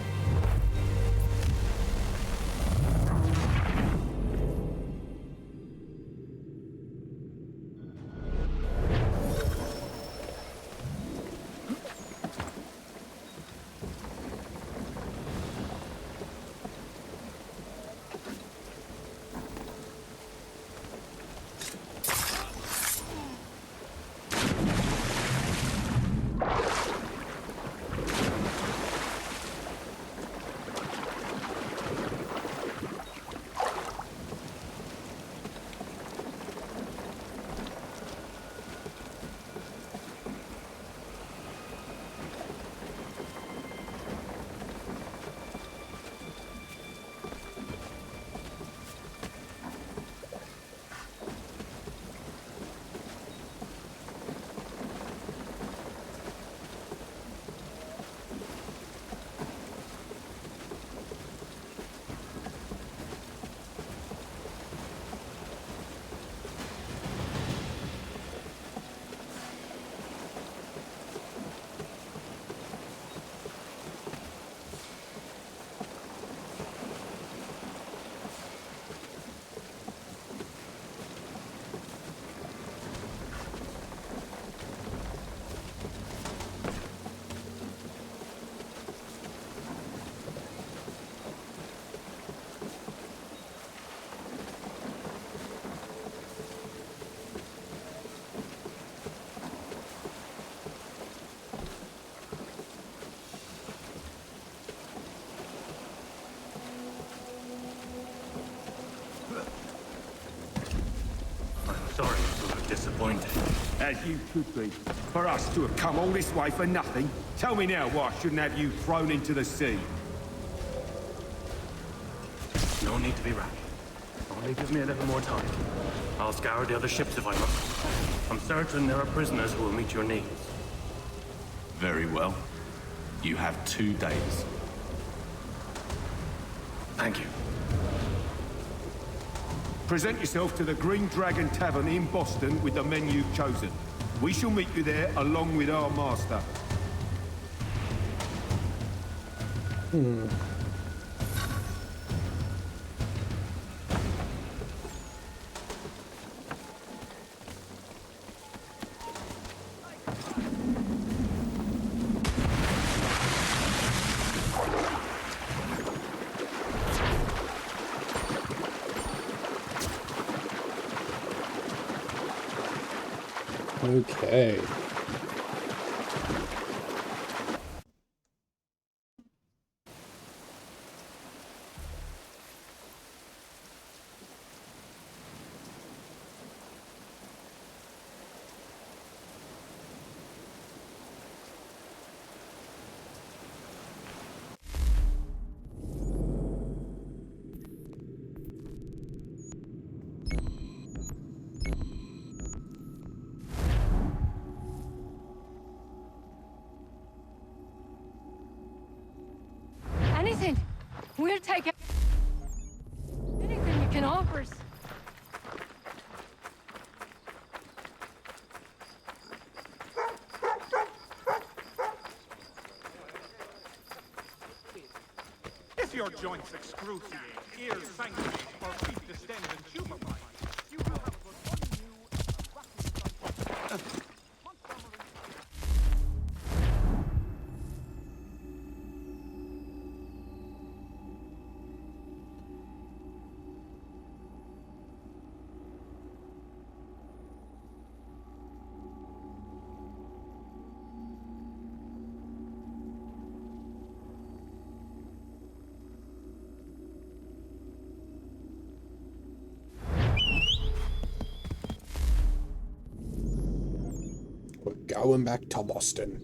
Sorry to have disappointed. As you should be. For us to have come all this way for nothing. Tell me now why I shouldn't have you thrown into the sea. No need to be rash. Only give me a little more time. I'll scour the other ships if I must. I'm certain there are prisoners who will meet your needs. Very well. You have 2 days. Thank you. Present yourself to the Green Dragon Tavern in Boston with the men you've chosen. We shall meet you there along with our master. Okay. Anything. We'll take it. Anything you can offer us. If your joints excruciate, ears sanguinate, or feet distend and tumefy, you will have but one new and miraculous We're going back to Boston.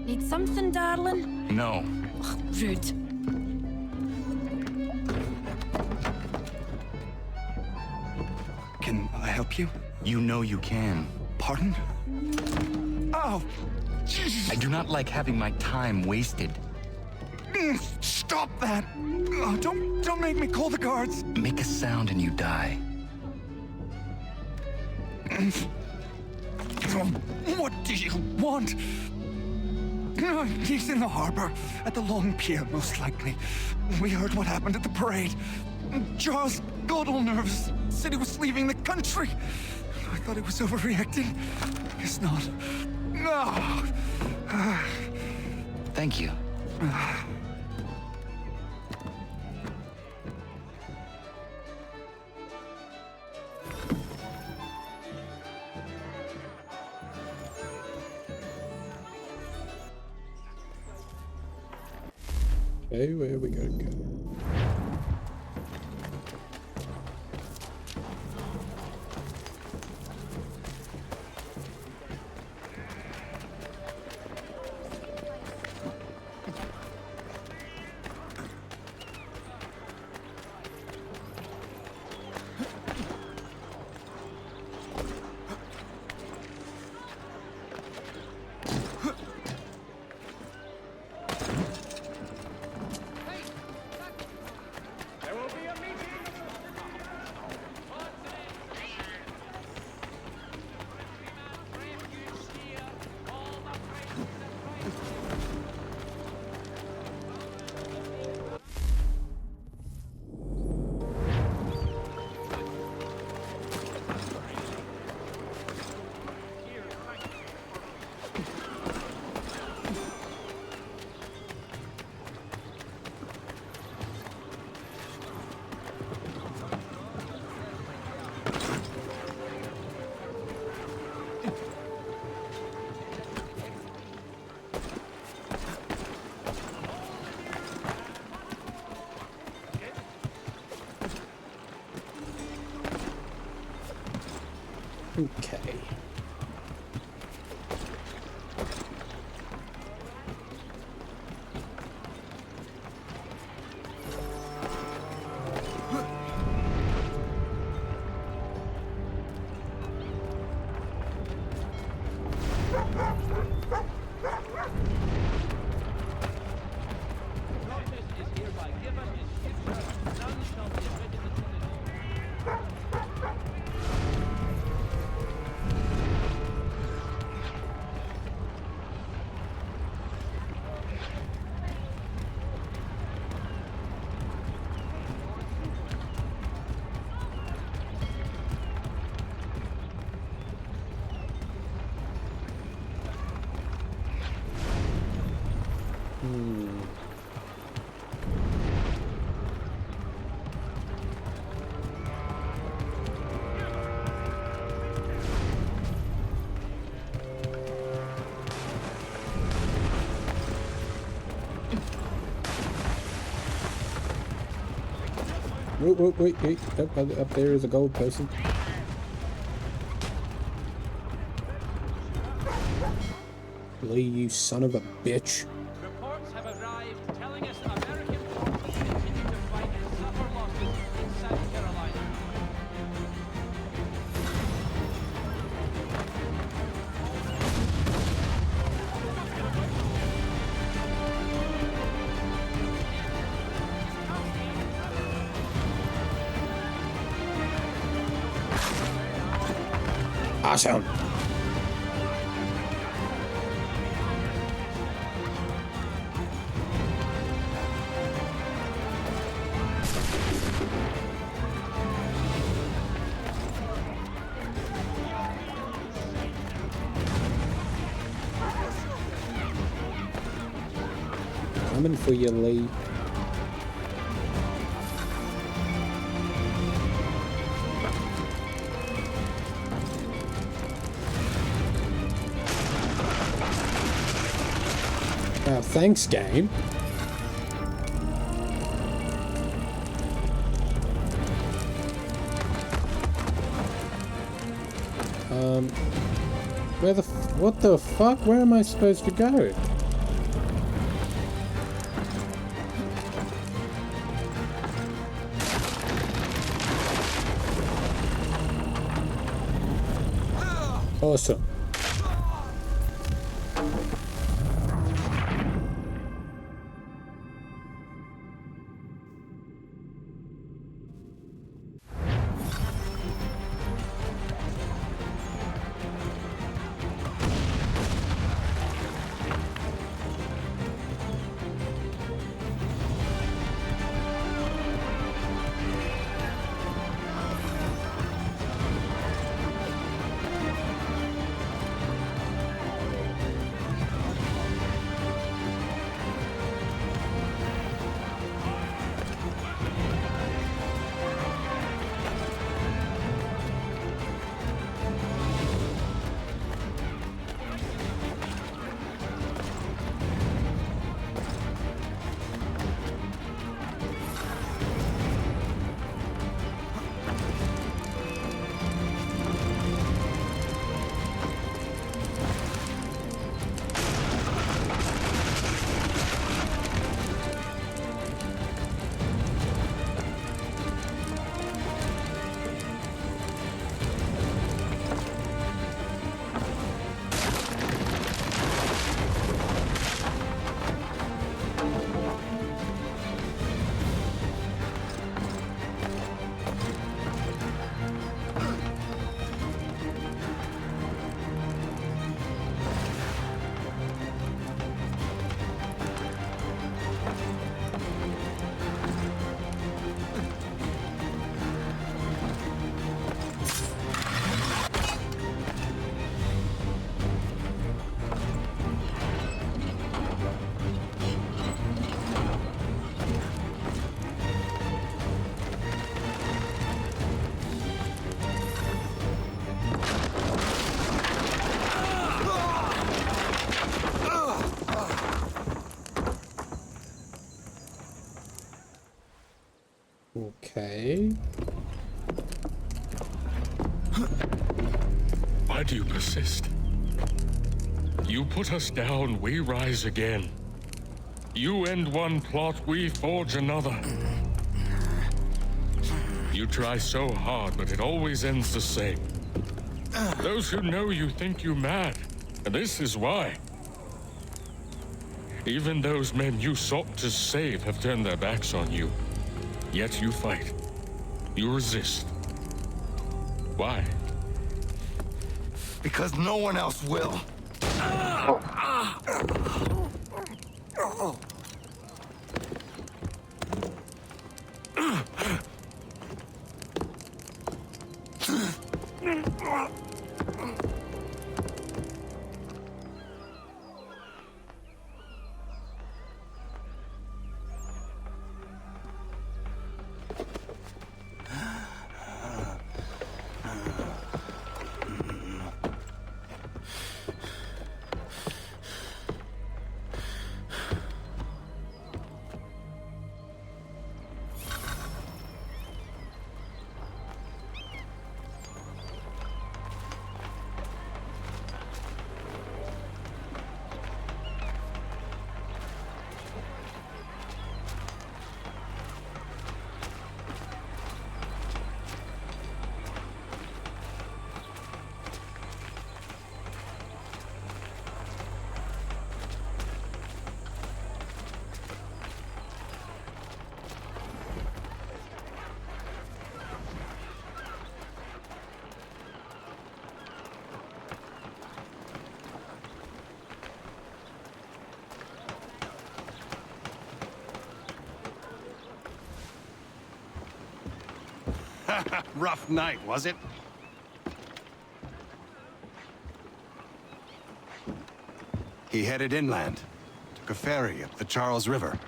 Need something, darling? No. Ugh, rude. Can I help you? You know you can. Pardon? Oh! I do not like having my time wasted. Stop that! Oh, don't make me call the guards! Make a sound and you die. What do you want? He's in the harbor, at the Long Pier, most likely. We heard what happened at the parade. Charles got all nervous, said he was leaving the country. I thought he was overreacting. Guess not. No. Thank you. Okay, where we gotta go? Okay. Wait. Up there is a gold person. Lee, you son of a bitch. Reports have arrived telling us American forces continue to fight and suffer losses in South Carolina. Awesome. Coming for you, Lee. Thanks, game. What the fuck? Where am I supposed to go? Awesome. Okay. Why do you persist? You put us down, we rise again. You end one plot, we forge another. You try so hard, but it always ends the same. Those who know you think you mad, and this is why. Even those men you sought to save have turned their backs on you. Yet you fight. You resist. Why? Because no one else will. Rough night, was it? He headed inland. Took a ferry up the Charles River.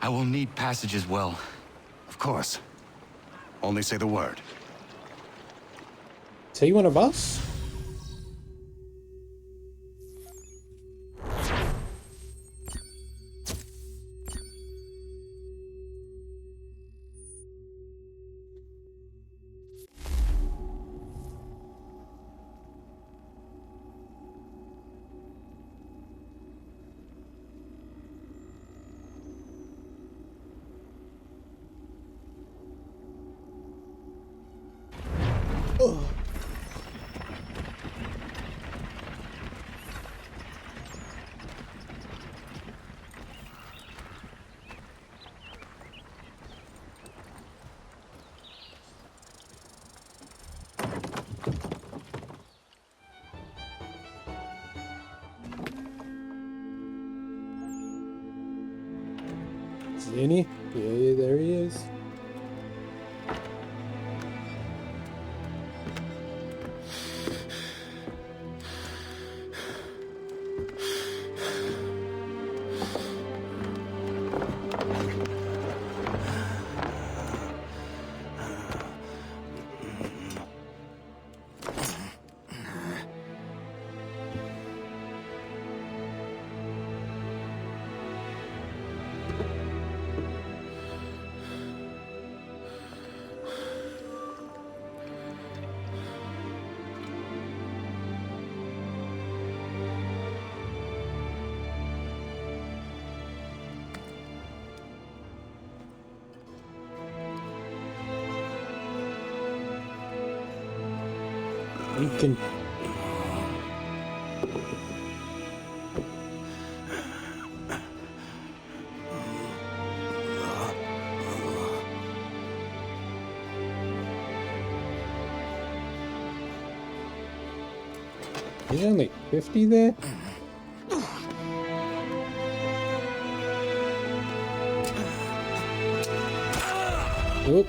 I will need passage as well. Of course. Only say the word. Is he one of us? Any? Yeah, there he is. Lincoln. He's only 50 there? Oop.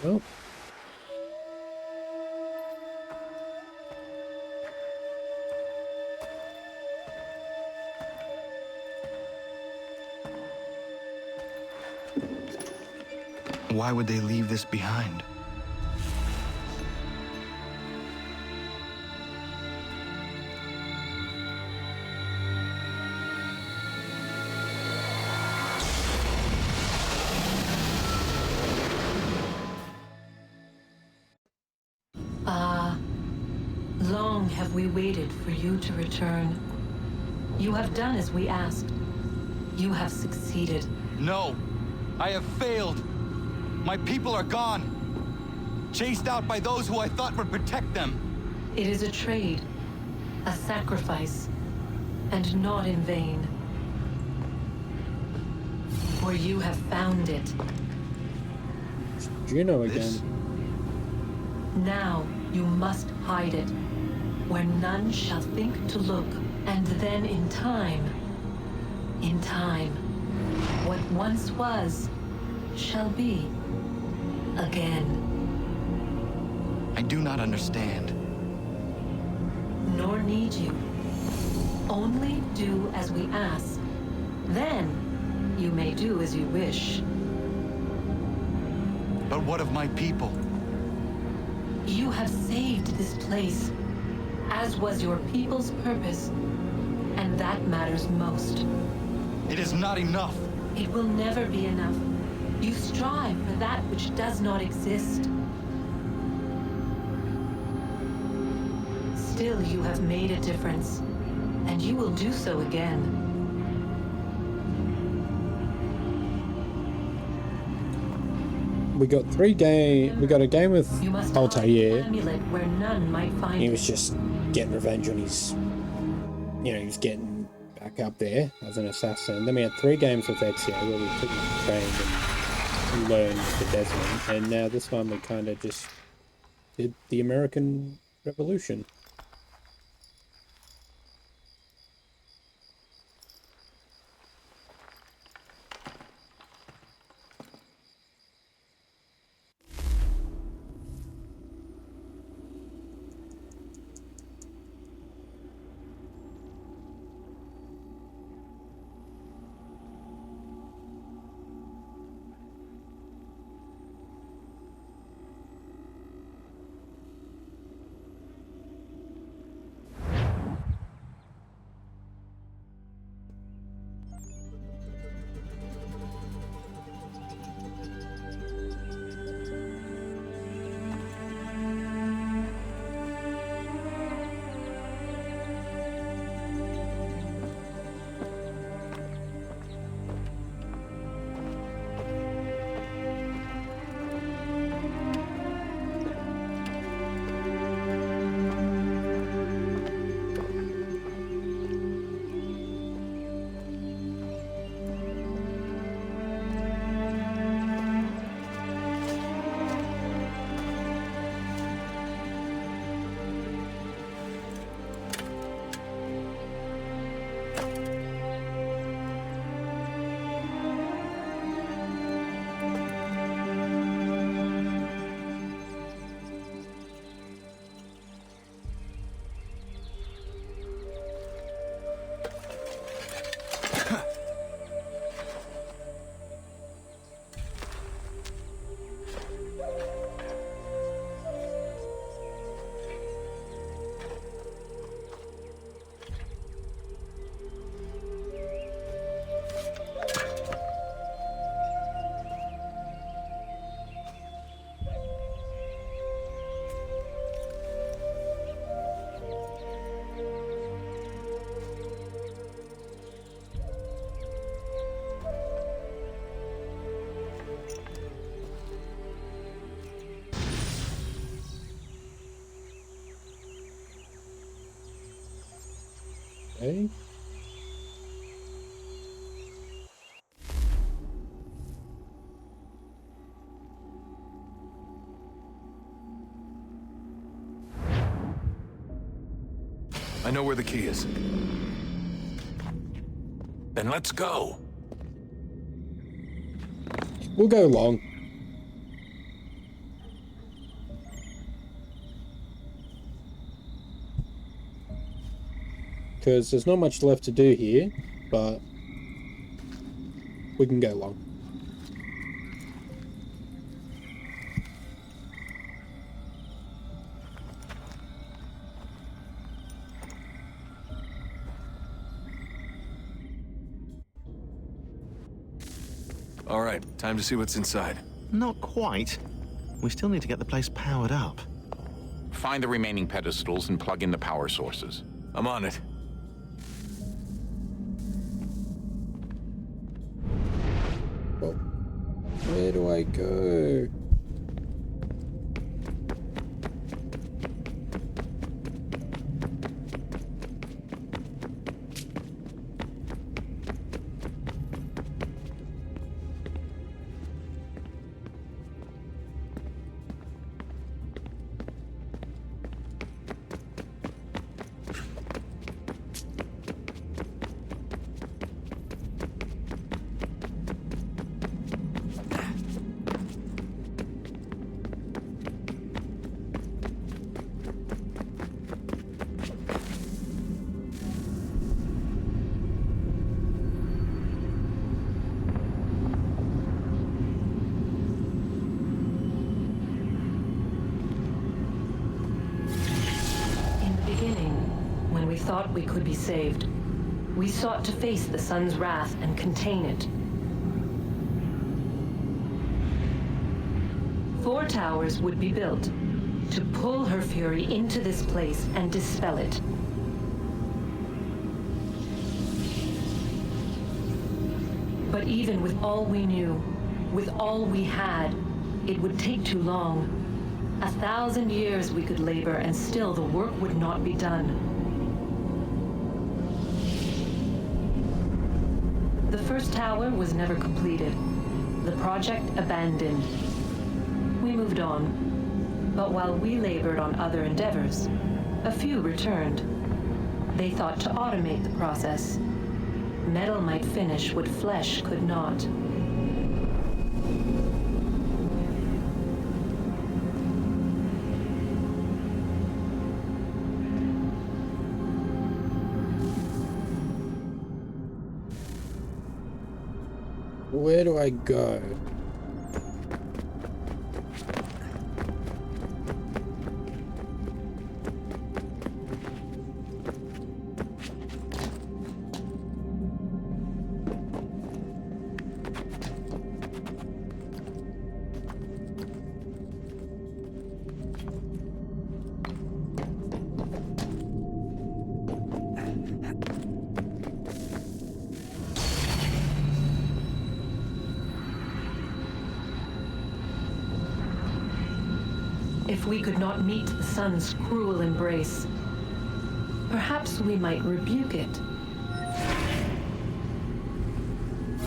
Oh. Why would they leave this behind? Long have we waited for you to return. You have done as we asked. You have succeeded. No! I have failed! My people are gone! Chased out by those who I thought would protect them! It is a trade, a sacrifice, and not in vain. For you have found it. Juno again. Now you must hide it, where none shall think to look, and then in time, what once was, shall be again. I do not understand. Nor need you. Only do as we ask. Then, you may do as you wish. But what of my people? You have saved this place, as was your people's purpose, and that matters most. It is not enough. It will never be enough. You strive for that which does not exist. Still, you have made a difference, and you will do so again. We got We got a game with Altair. Where none might find He was just getting revenge on his, he was getting back up there as an assassin. Then we had 3 games with Ezio where we pretty much trained and learned the Desmond. And now this one we kind of just did the American Revolution. Okay. I know where the key is. Then let's go. We'll go long. Because there's not much left to do here, but we can go long. All right, time to see what's inside. Not quite. We still need to get the place powered up. Find the remaining pedestals and plug in the power sources. I'm on it. Well, where do I go? Thought we could be saved. We sought to face the sun's wrath and contain it. 4 towers would be built to pull her fury into this place and dispel it. But even with all we knew, with all we had, it would take too long. 1,000 years we could labor, and still the work would not be done. The first tower was never completed. The project abandoned. We moved on. But while we labored on other endeavors, a few returned. They thought to automate the process. Metal might finish what flesh could not. Where do I go? If we could not meet the sun's cruel embrace, perhaps we might rebuke it.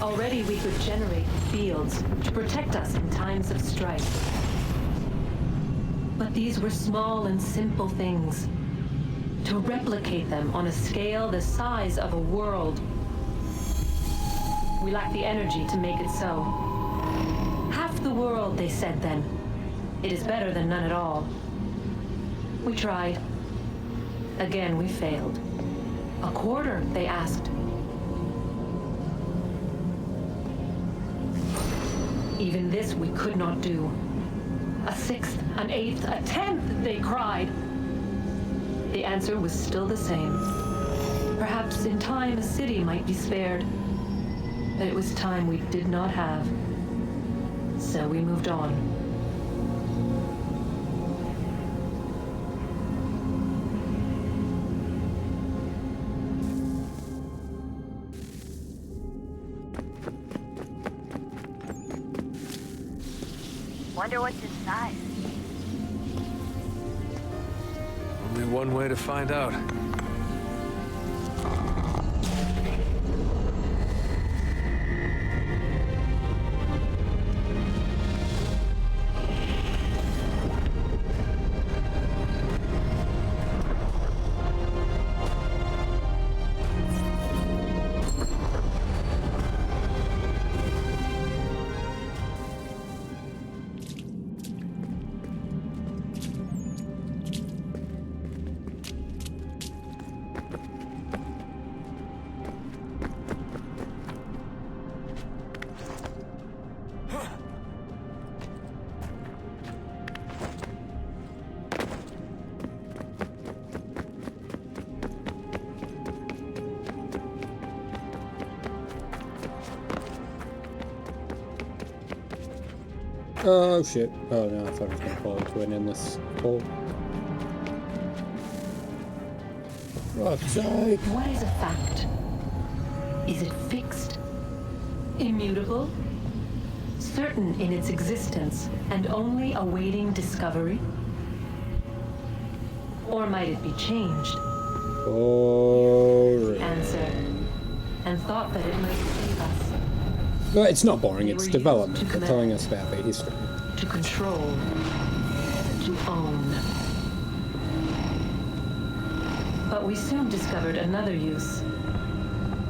Already we could generate fields to protect us in times of strife. But these were small and simple things. To replicate them on a scale the size of a world, we lack the energy to make it so. Half the world, they said then. It is better than none at all. We tried. Again, we failed. A quarter, they asked. Even this we could not do. A 1/6, an 1/8, a 10th, they cried. The answer was still the same. Perhaps in time a city might be spared. But it was time we did not have. So we moved on. Wonder what's inside. Only one way to find out. Oh shit. Oh no, I thought I was going to fall into an endless hole. God's sake. What is a fact? Is it fixed? Immutable? Certain in its existence and only awaiting discovery? Or might it be changed? Boring. Answer. And thought that it might save us. Well, it's not boring, it's development. They're telling us about their history. To control. To own. But we soon discovered another use.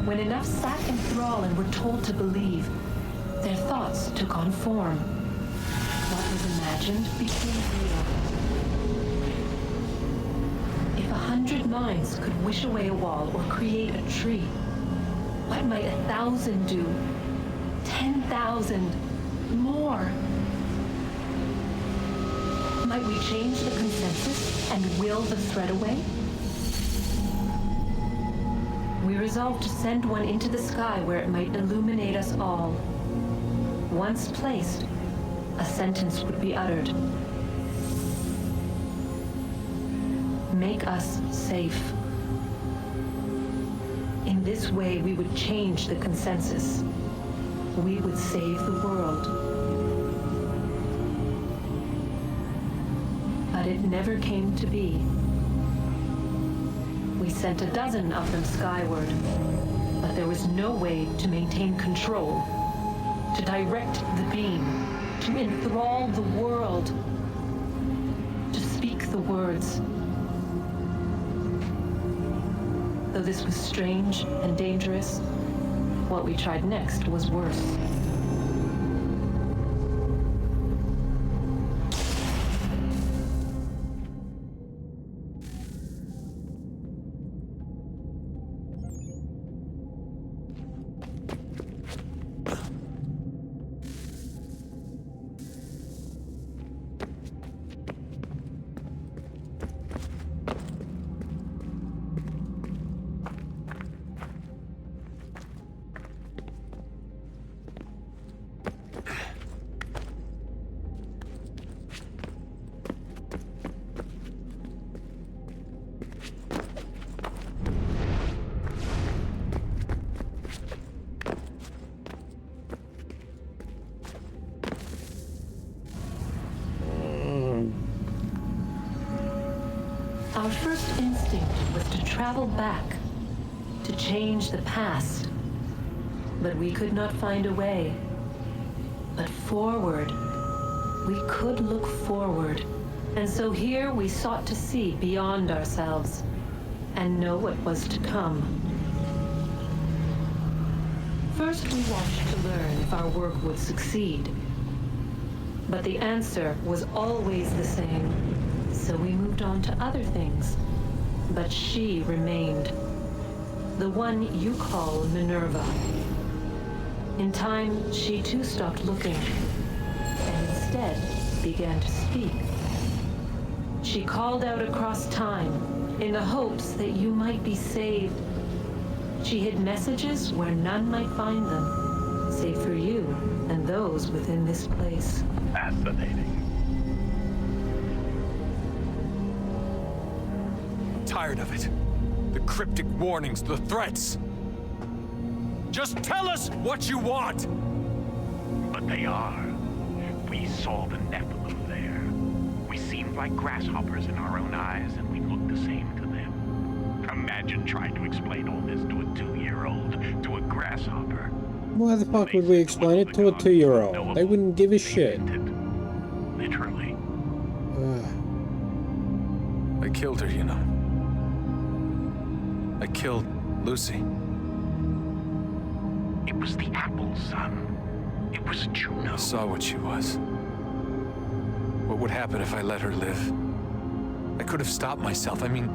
When enough sat in thrall and were told to believe, their thoughts took on form. What was imagined became real. If 100 minds could wish away a wall or create a tree, what might 1,000 do? 10,000 more. Might we change the consensus and will the threat away? We resolved to send one into the sky where it might illuminate us all. Once placed, a sentence would be uttered. Make us safe. In this way, we would change the consensus. We would save the world. But it never came to be. We sent a dozen of them skyward, but there was no way to maintain control, to direct the beam, to enthrall the world, to speak the words. Though this was strange and dangerous, what we tried next was worse. Our first instinct was to travel back, to change the past. But we could not find a way. But forward, we could look forward. And so here we sought to see beyond ourselves and know what was to come. First, we watched to learn if our work would succeed. But the answer was always the same. So we moved on to other things. But she remained. The one you call Minerva. In time, she too stopped looking, and instead began to speak. She called out across time, in the hopes that you might be saved. She hid messages where none might find them, save for you and those within this place. Fascinating. Tired of it. The cryptic warnings, the threats. Just tell us what you want! But they are. We saw the Nephilim there. We seemed like grasshoppers in our own eyes, and we looked the same to them. Imagine trying to explain all this to a 2-year-old, to a grasshopper. Why the fuck would we explain it to a 2-year-old? They wouldn't give a shit. Literally. I killed her, you know. I killed Lucy. It was the apple, son. It was Juno. I saw what she was. What would happen if I let her live? I could have stopped myself. I mean,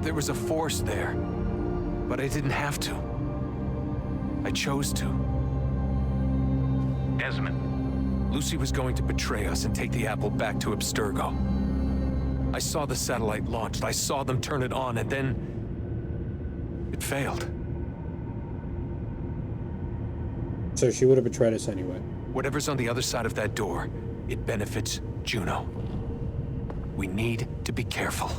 there was a force there. But I didn't have to. I chose to. Desmond. Lucy was going to betray us and take the apple back to Abstergo. I saw the satellite launched. I saw them turn it on, and then it failed. So she would have betrayed us anyway. Whatever's on the other side of that door, it benefits Juno. We need to be careful.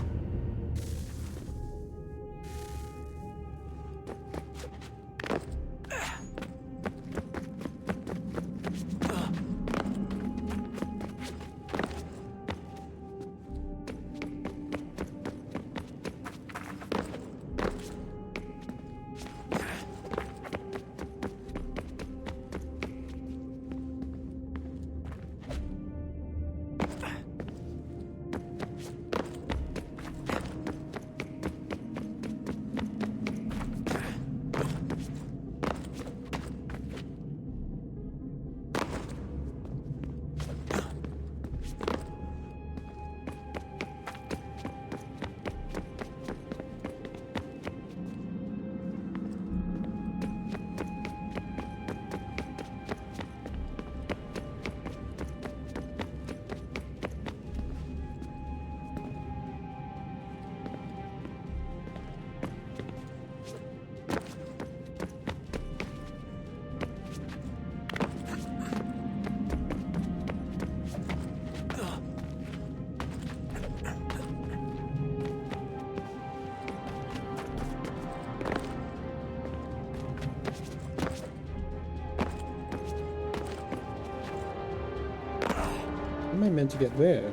meant to get there?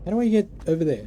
How do I get over there?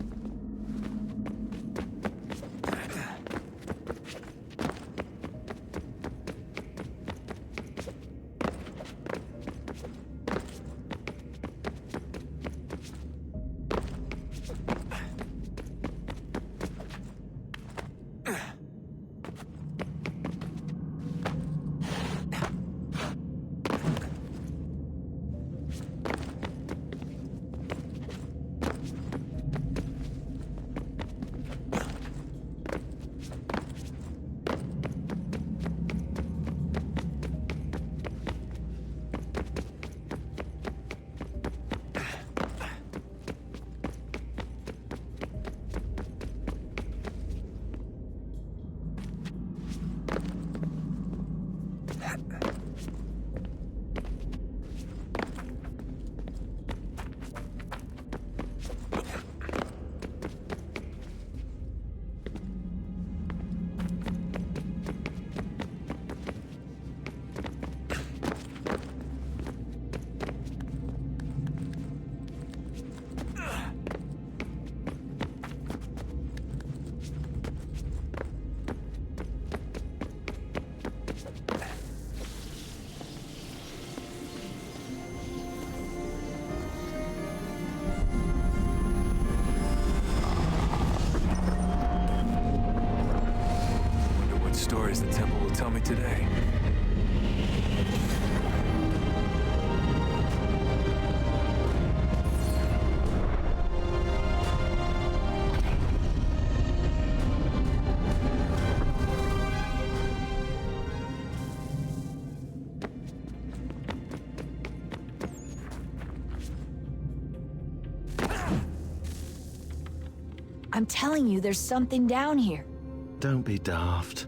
Stories the temple will tell me today. I'm telling you, there's something down here. Don't be daft.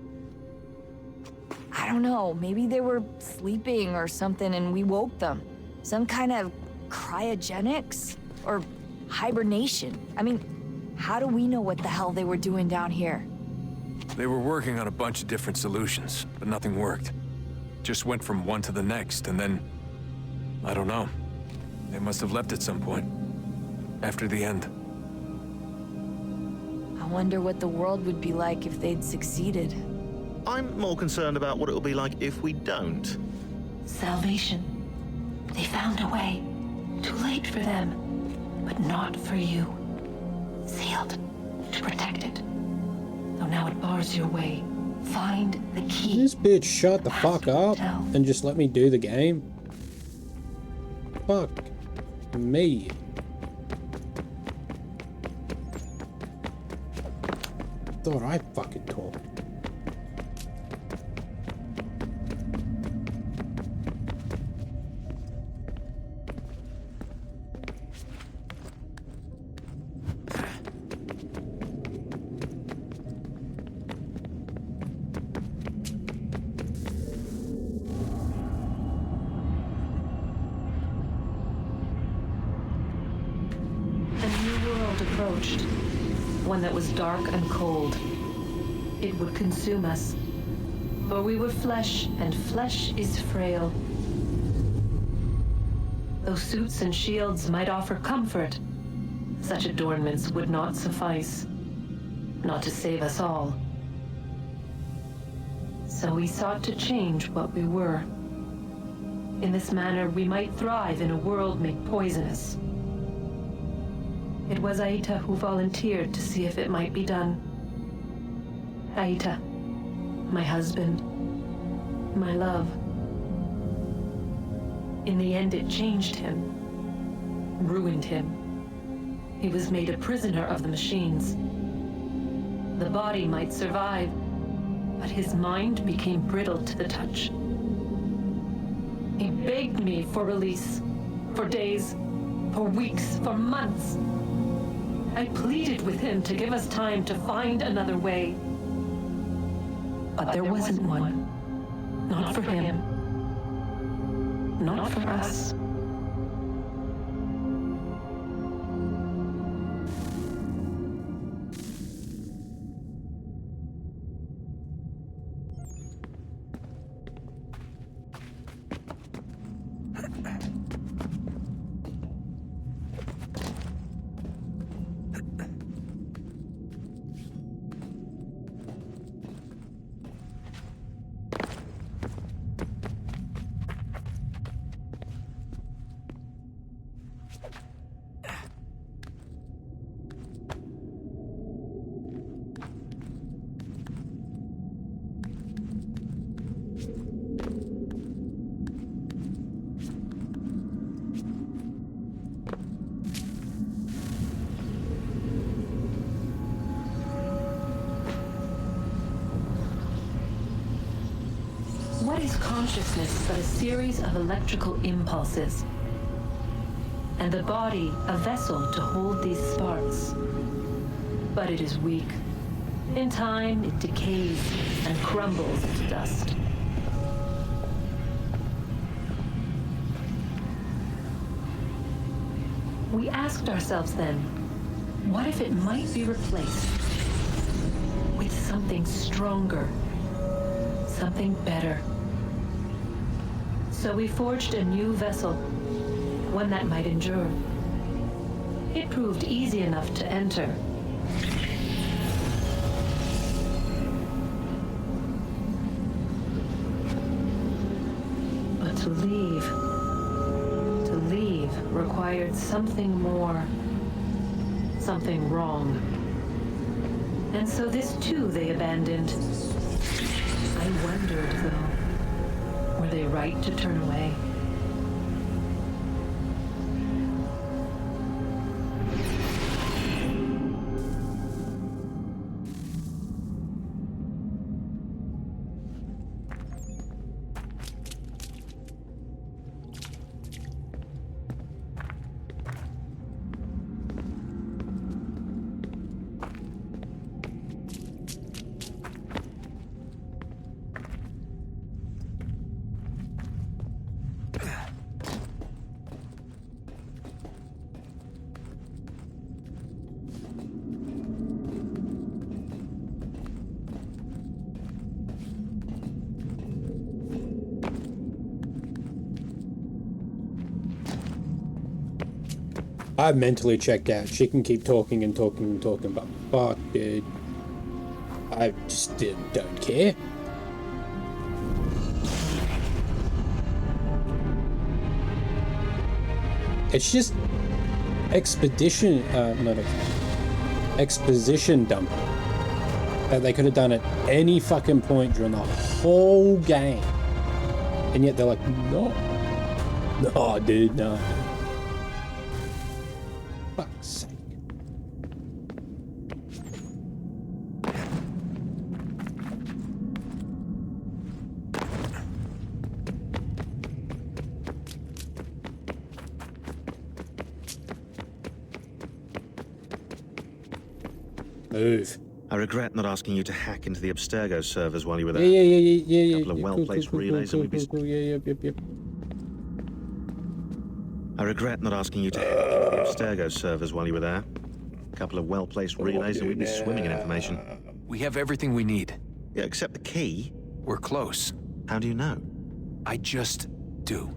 I don't know, maybe they were sleeping or something and we woke them. Some kind of cryogenics? Or hibernation? I mean, how do we know what the hell they were doing down here? They were working on a bunch of different solutions, but nothing worked. Just went from one to the next, and then... I don't know. They must have left at some point. After the end. I wonder what the world would be like if they'd succeeded. I'm more concerned about what it'll be like if we don't. Salvation. They found a way. Too late for them, but not for you. Sealed. To protect it. Though now it bars your way. Find the key. This bitch shut the fuck up and just let me do the game. Fuck me. Thought I fucking talked. Approached, one that was dark and cold. It would consume us, for we were flesh, and flesh is frail. Though suits and shields might offer comfort, such adornments would not suffice, not to save us all. So we sought to change what we were. In this manner, we might thrive in a world made poisonous. It was Aita who volunteered to see if it might be done. Aita, my husband, my love. In the end, it changed him, ruined him. He was made a prisoner of the machines. The body might survive, but his mind became brittle to the touch. He begged me for release, for days, for weeks, for months. I pleaded with him to give us time to find another way. But there wasn't one. Not for him. Not for us. What is consciousness but a series of electrical impulses? And the body a vessel to hold these sparks. But it is weak. In time, it decays and crumbles into dust. We asked ourselves then, what if it might be replaced with something stronger, something better? So we forged a new vessel, one that might endure. It proved easy enough to enter. But to leave required something more, something wrong. And so this too they abandoned. I wondered, though, were they right to turn away? I've mentally checked out. She can keep talking and talking and talking, but fuck, dude. I just don't care. It's just exposition dump that they could have done at any fucking point during the whole game, and yet they're like, no, dude, no. Fuck's sake. Move. I regret not asking you to hack into the Abstergo servers while you were there. Yeah. A couple of well-placed relays and we'd be... Cool. Yep. I regret not asking you to hack into the Abstergo servers while you were there. A couple of well-placed relays and we'd be swimming in information. We have everything we need. Yeah, except the key. We're close. How do you know? I just do.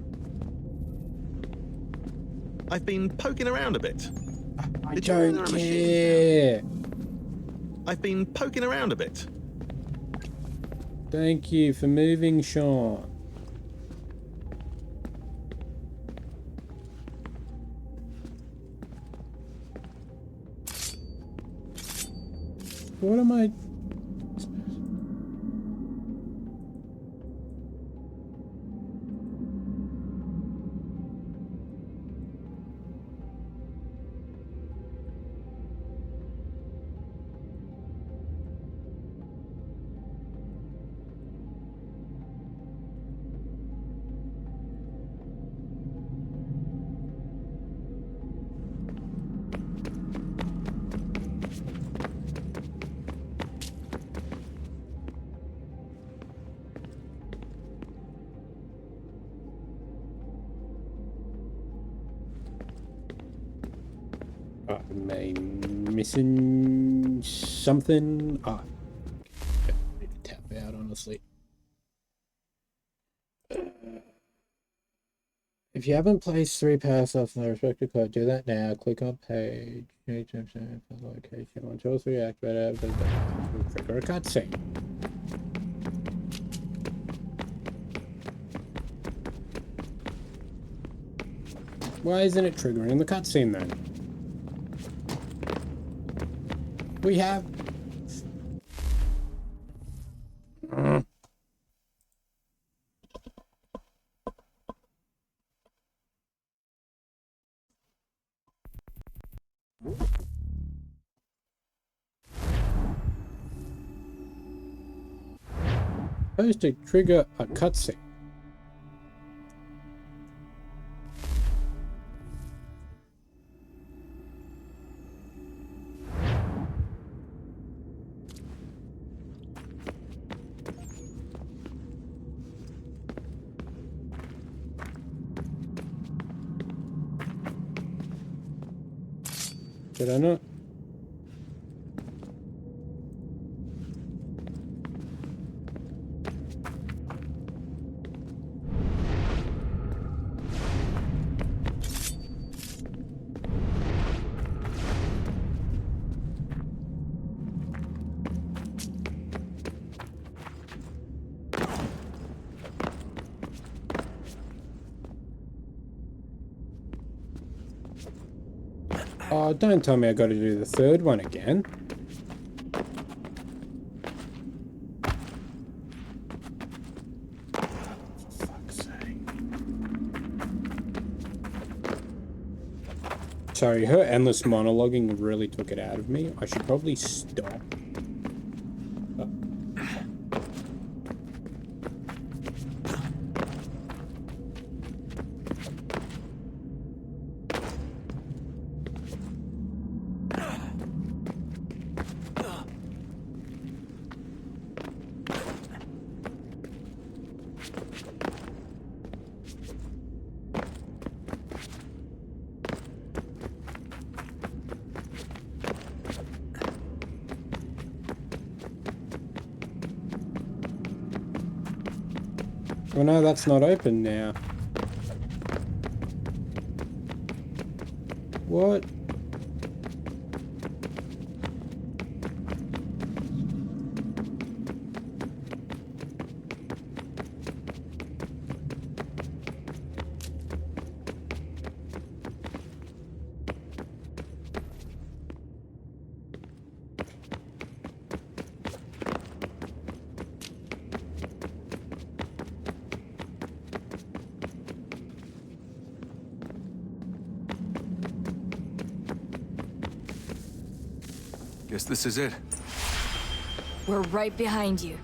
I've been poking around a bit. I don't care. I've been poking around a bit. Thank you for moving, Sean. What am I... Am I missing something? I need to tap out, honestly. If you haven't placed 3 power cells in the respective code, do that now. Click on page. Location. 1, 2, 3. Activate it. Trigger a cutscene. Why isn't it triggering the cutscene then? We have... Supposed to trigger a cutscene. Did I not? Oh, don't tell me I got to do the 3rd one again. For fuck's sake. Sorry, her endless monologuing really took it out of me. I should probably stop. Well, no, that's not open now. What? Guess this is it. We're right behind you.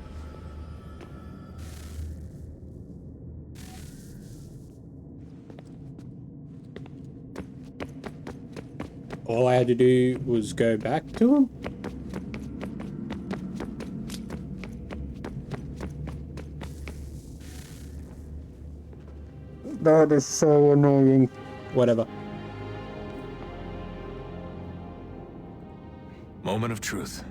All I had to do was go back to him? That is so annoying. Whatever. Moment of truth.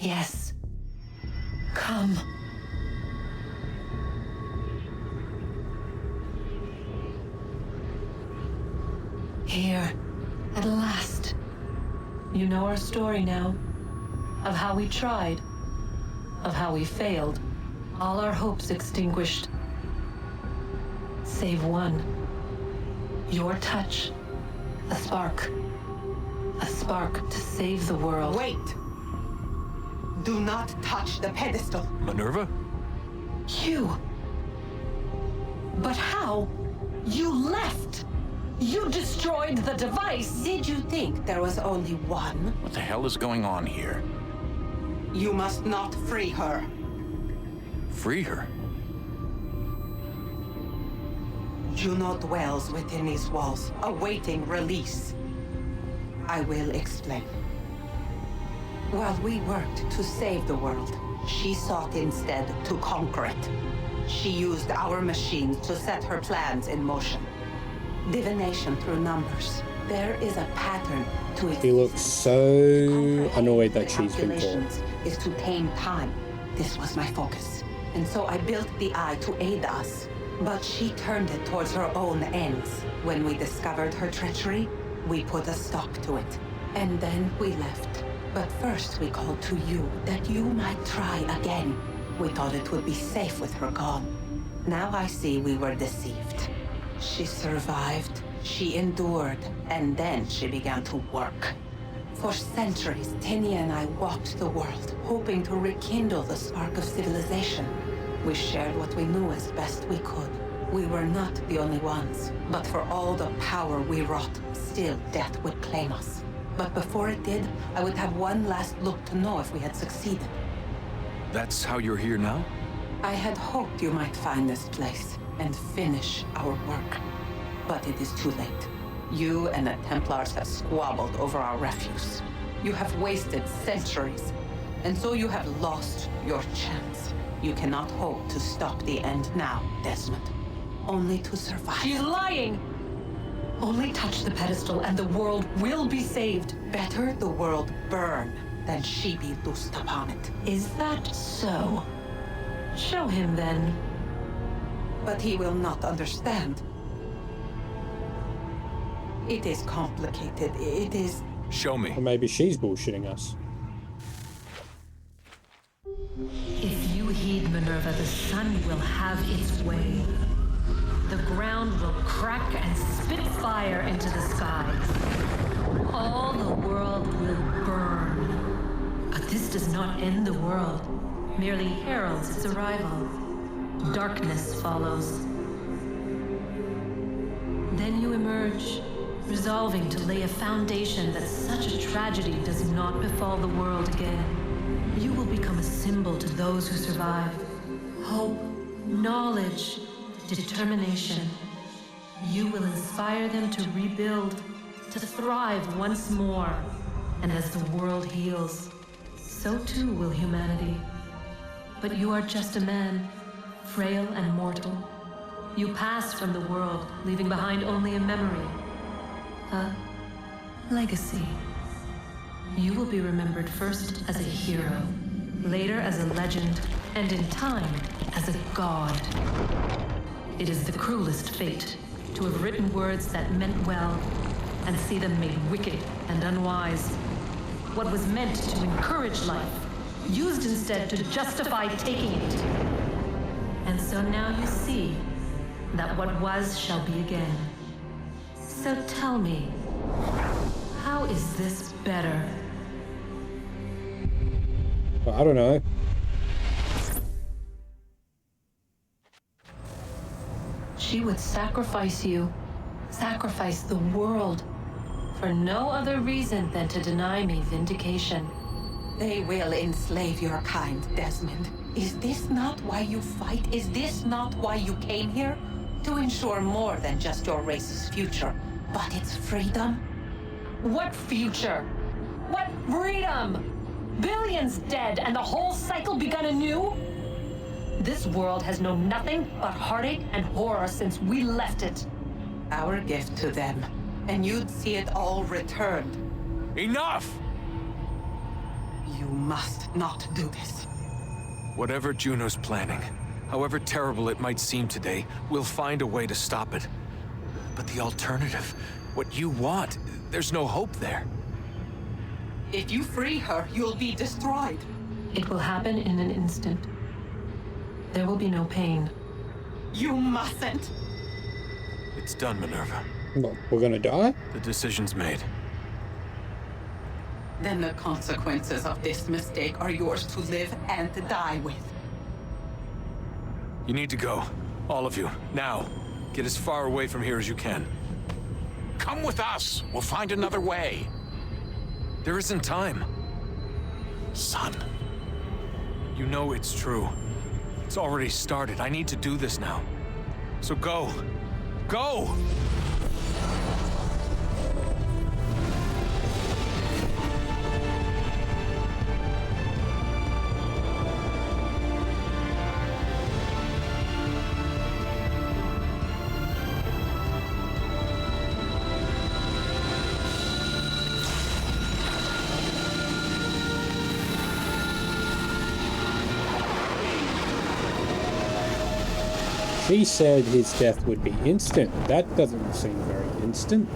Yes. Come. Here, at last. You know our story now. Of how we tried. Of how we failed. All our hopes extinguished. Save one. Your touch. A spark. A spark to save the world. Wait! Do not touch the pedestal. Minerva? You. But how? You left! You destroyed the device! Did you think there was only one? What the hell is going on here? You must not free her. Free her? Juno dwells within these walls, awaiting release. I will explain. While we worked to save the world, she sought instead to conquer it. She used our machines to set her plans in motion. Divination through numbers. There is a pattern to it. He looks so annoyed that she's been caught. Is to tame time. This was my focus. And so I built the eye to aid us. But she turned it towards her own ends. When we discovered her treachery, we put a stop to it. And then we left. But first we called to you, that you might try again. We thought it would be safe with her gone. Now I see we were deceived. She survived, she endured, and then she began to work. For centuries, Tinia and I walked the world, hoping to rekindle the spark of civilization. We shared what we knew as best we could. We were not the only ones, but for all the power we wrought, still death would claim us. But before it did, I would have one last look to know if we had succeeded. That's how you're here now? I had hoped you might find this place and finish our work. But it is too late. You and the Templars have squabbled over our refuse. You have wasted centuries, and so you have lost your chance. You cannot hope to stop the end now, Desmond. Only to survive. She's lying! Only touch the pedestal and the world will be saved. Better the world burn than she be loosed upon it. Is that so? Show him then. But he will not understand. It is complicated. It is... Show me. Or maybe she's bullshitting us. If you heed Minerva, the sun will have its way. The ground will crack and spit fire into the skies. All the world will burn. But this does not end the world, merely heralds its arrival. Darkness follows. Then you emerge, resolving to lay a foundation that such a tragedy does not befall the world again. You will become a symbol to those who survive. Hope, knowledge, determination. You will inspire them to rebuild, to thrive once more. And as the world heals, so too will humanity. But you are just a man, frail and mortal. You pass from the world, leaving behind only a memory. A legacy. You will be remembered first as a hero, later as a legend, and in time, as a god. It is the cruelest fate, to have written words that meant well, and see them made wicked and unwise. What was meant to encourage life, used instead to justify taking it. And so now you see that what was shall be again. So tell me, how is this better? Well, I don't know. She would sacrifice you, sacrifice the world, for no other reason than to deny me vindication. They will enslave your kind, Desmond. Is this not why you fight? Is this not why you came here? To ensure more than just your race's future, but its freedom? What future? What freedom? Billions dead and the whole cycle begun anew? This world has known nothing but heartache and horror since we left it. Our gift to them, and you'd see it all returned. Enough! You must not do this. Whatever Juno's planning, however terrible it might seem today, we'll find a way to stop it. But the alternative, what you want, there's no hope there. If you free her, you'll be destroyed. It will happen in an instant. There will be no pain. You mustn't. It's done, Minerva. What, we're gonna die? The decision's made. Then the consequences of this mistake are yours to live and to die with. You need to go. All of you. Now. Get as far away from here as you can. Come with us. We'll find another way. There isn't time. Son. You know it's true. It's already started. I need to do this now. So go. Go! She said his death would be instant. That doesn't seem very instant.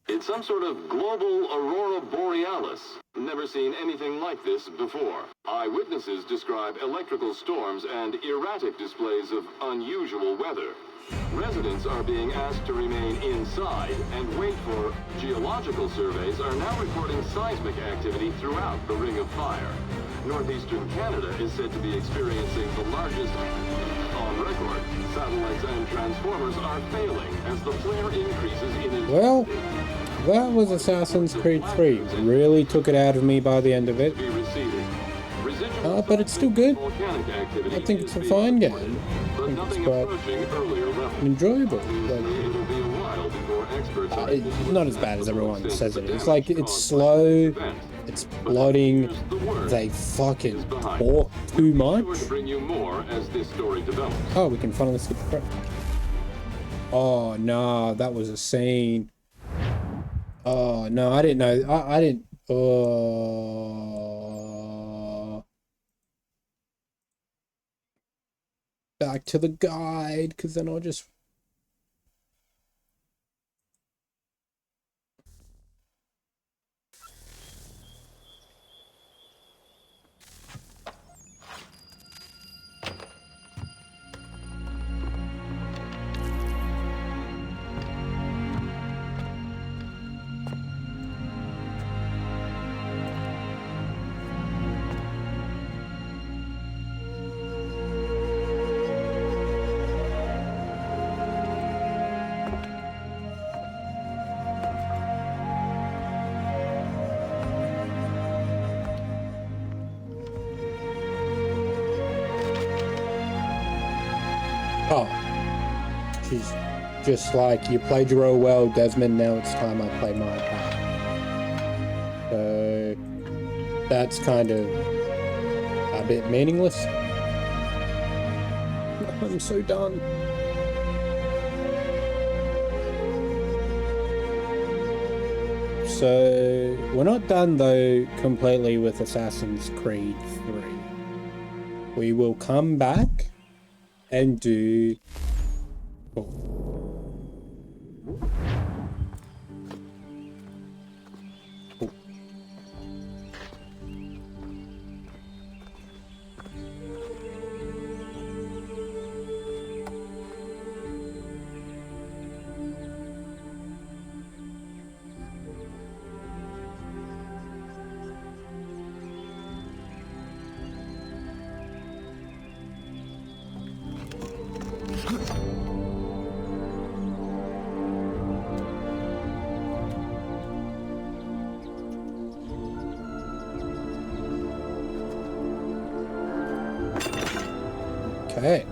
It's some sort of global aurora borealis. Never seen anything like this before. Eyewitnesses describe electrical storms and erratic displays of unusual weather. Residents are being asked to remain inside and wait for geological surveys are now reporting seismic activity throughout the Ring of Fire. Northeastern Canada is said to be experiencing the largest on record. Satellites and transformers are failing as the flare increases in intensity. Well, that was Assassin's Creed 3. Really took it out of me by the end of it. But it's still good. I think it's a fine game. I think it's quite enjoyable. It's not as bad as everyone says it is. Like, it's slow, it's bloating, they fucking talk too much. Oh, we can finally skip the credits. Oh, no, that was a scene. Oh, no, I didn't know. I didn't... Back to the guide, because then I'll just... Oh, she's just like, you played your role well, Desmond, now it's time I play my part. So, that's kind of a bit meaningless. I'm so done. So, we're not done though completely with Assassin's Creed 3. We will come back and do... Oh. Oh. Okay.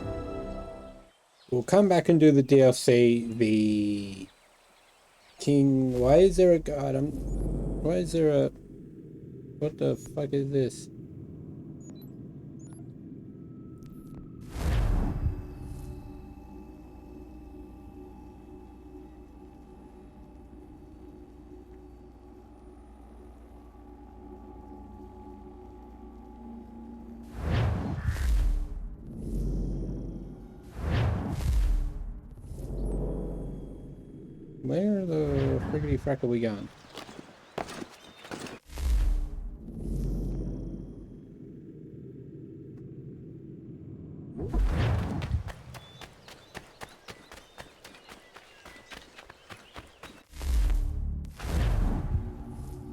We'll come back and do the DLC, the King... Why is there a guide? Why is there a... What the fuck is this? Where the friggity frack are we going?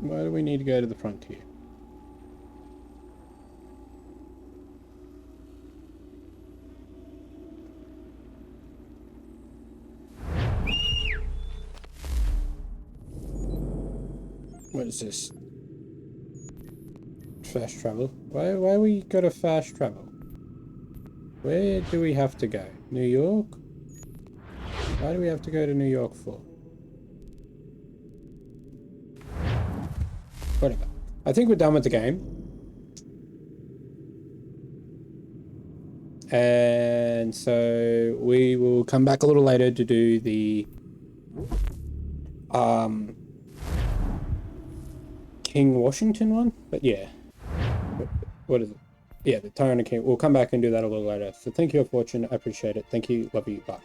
Why do we need to go to the frontier? What is this? Fast travel? Why we got to fast travel? Where do we have to go? New York? Why do we have to go to New York for? Whatever. I think we're done with the game. And so we will come back a little later to do the King Washington one. But yeah. What is it? Yeah, the Tyrant King. We'll come back and do that a little later. So thank you for watching. I appreciate it. Thank you. Love you. Bye.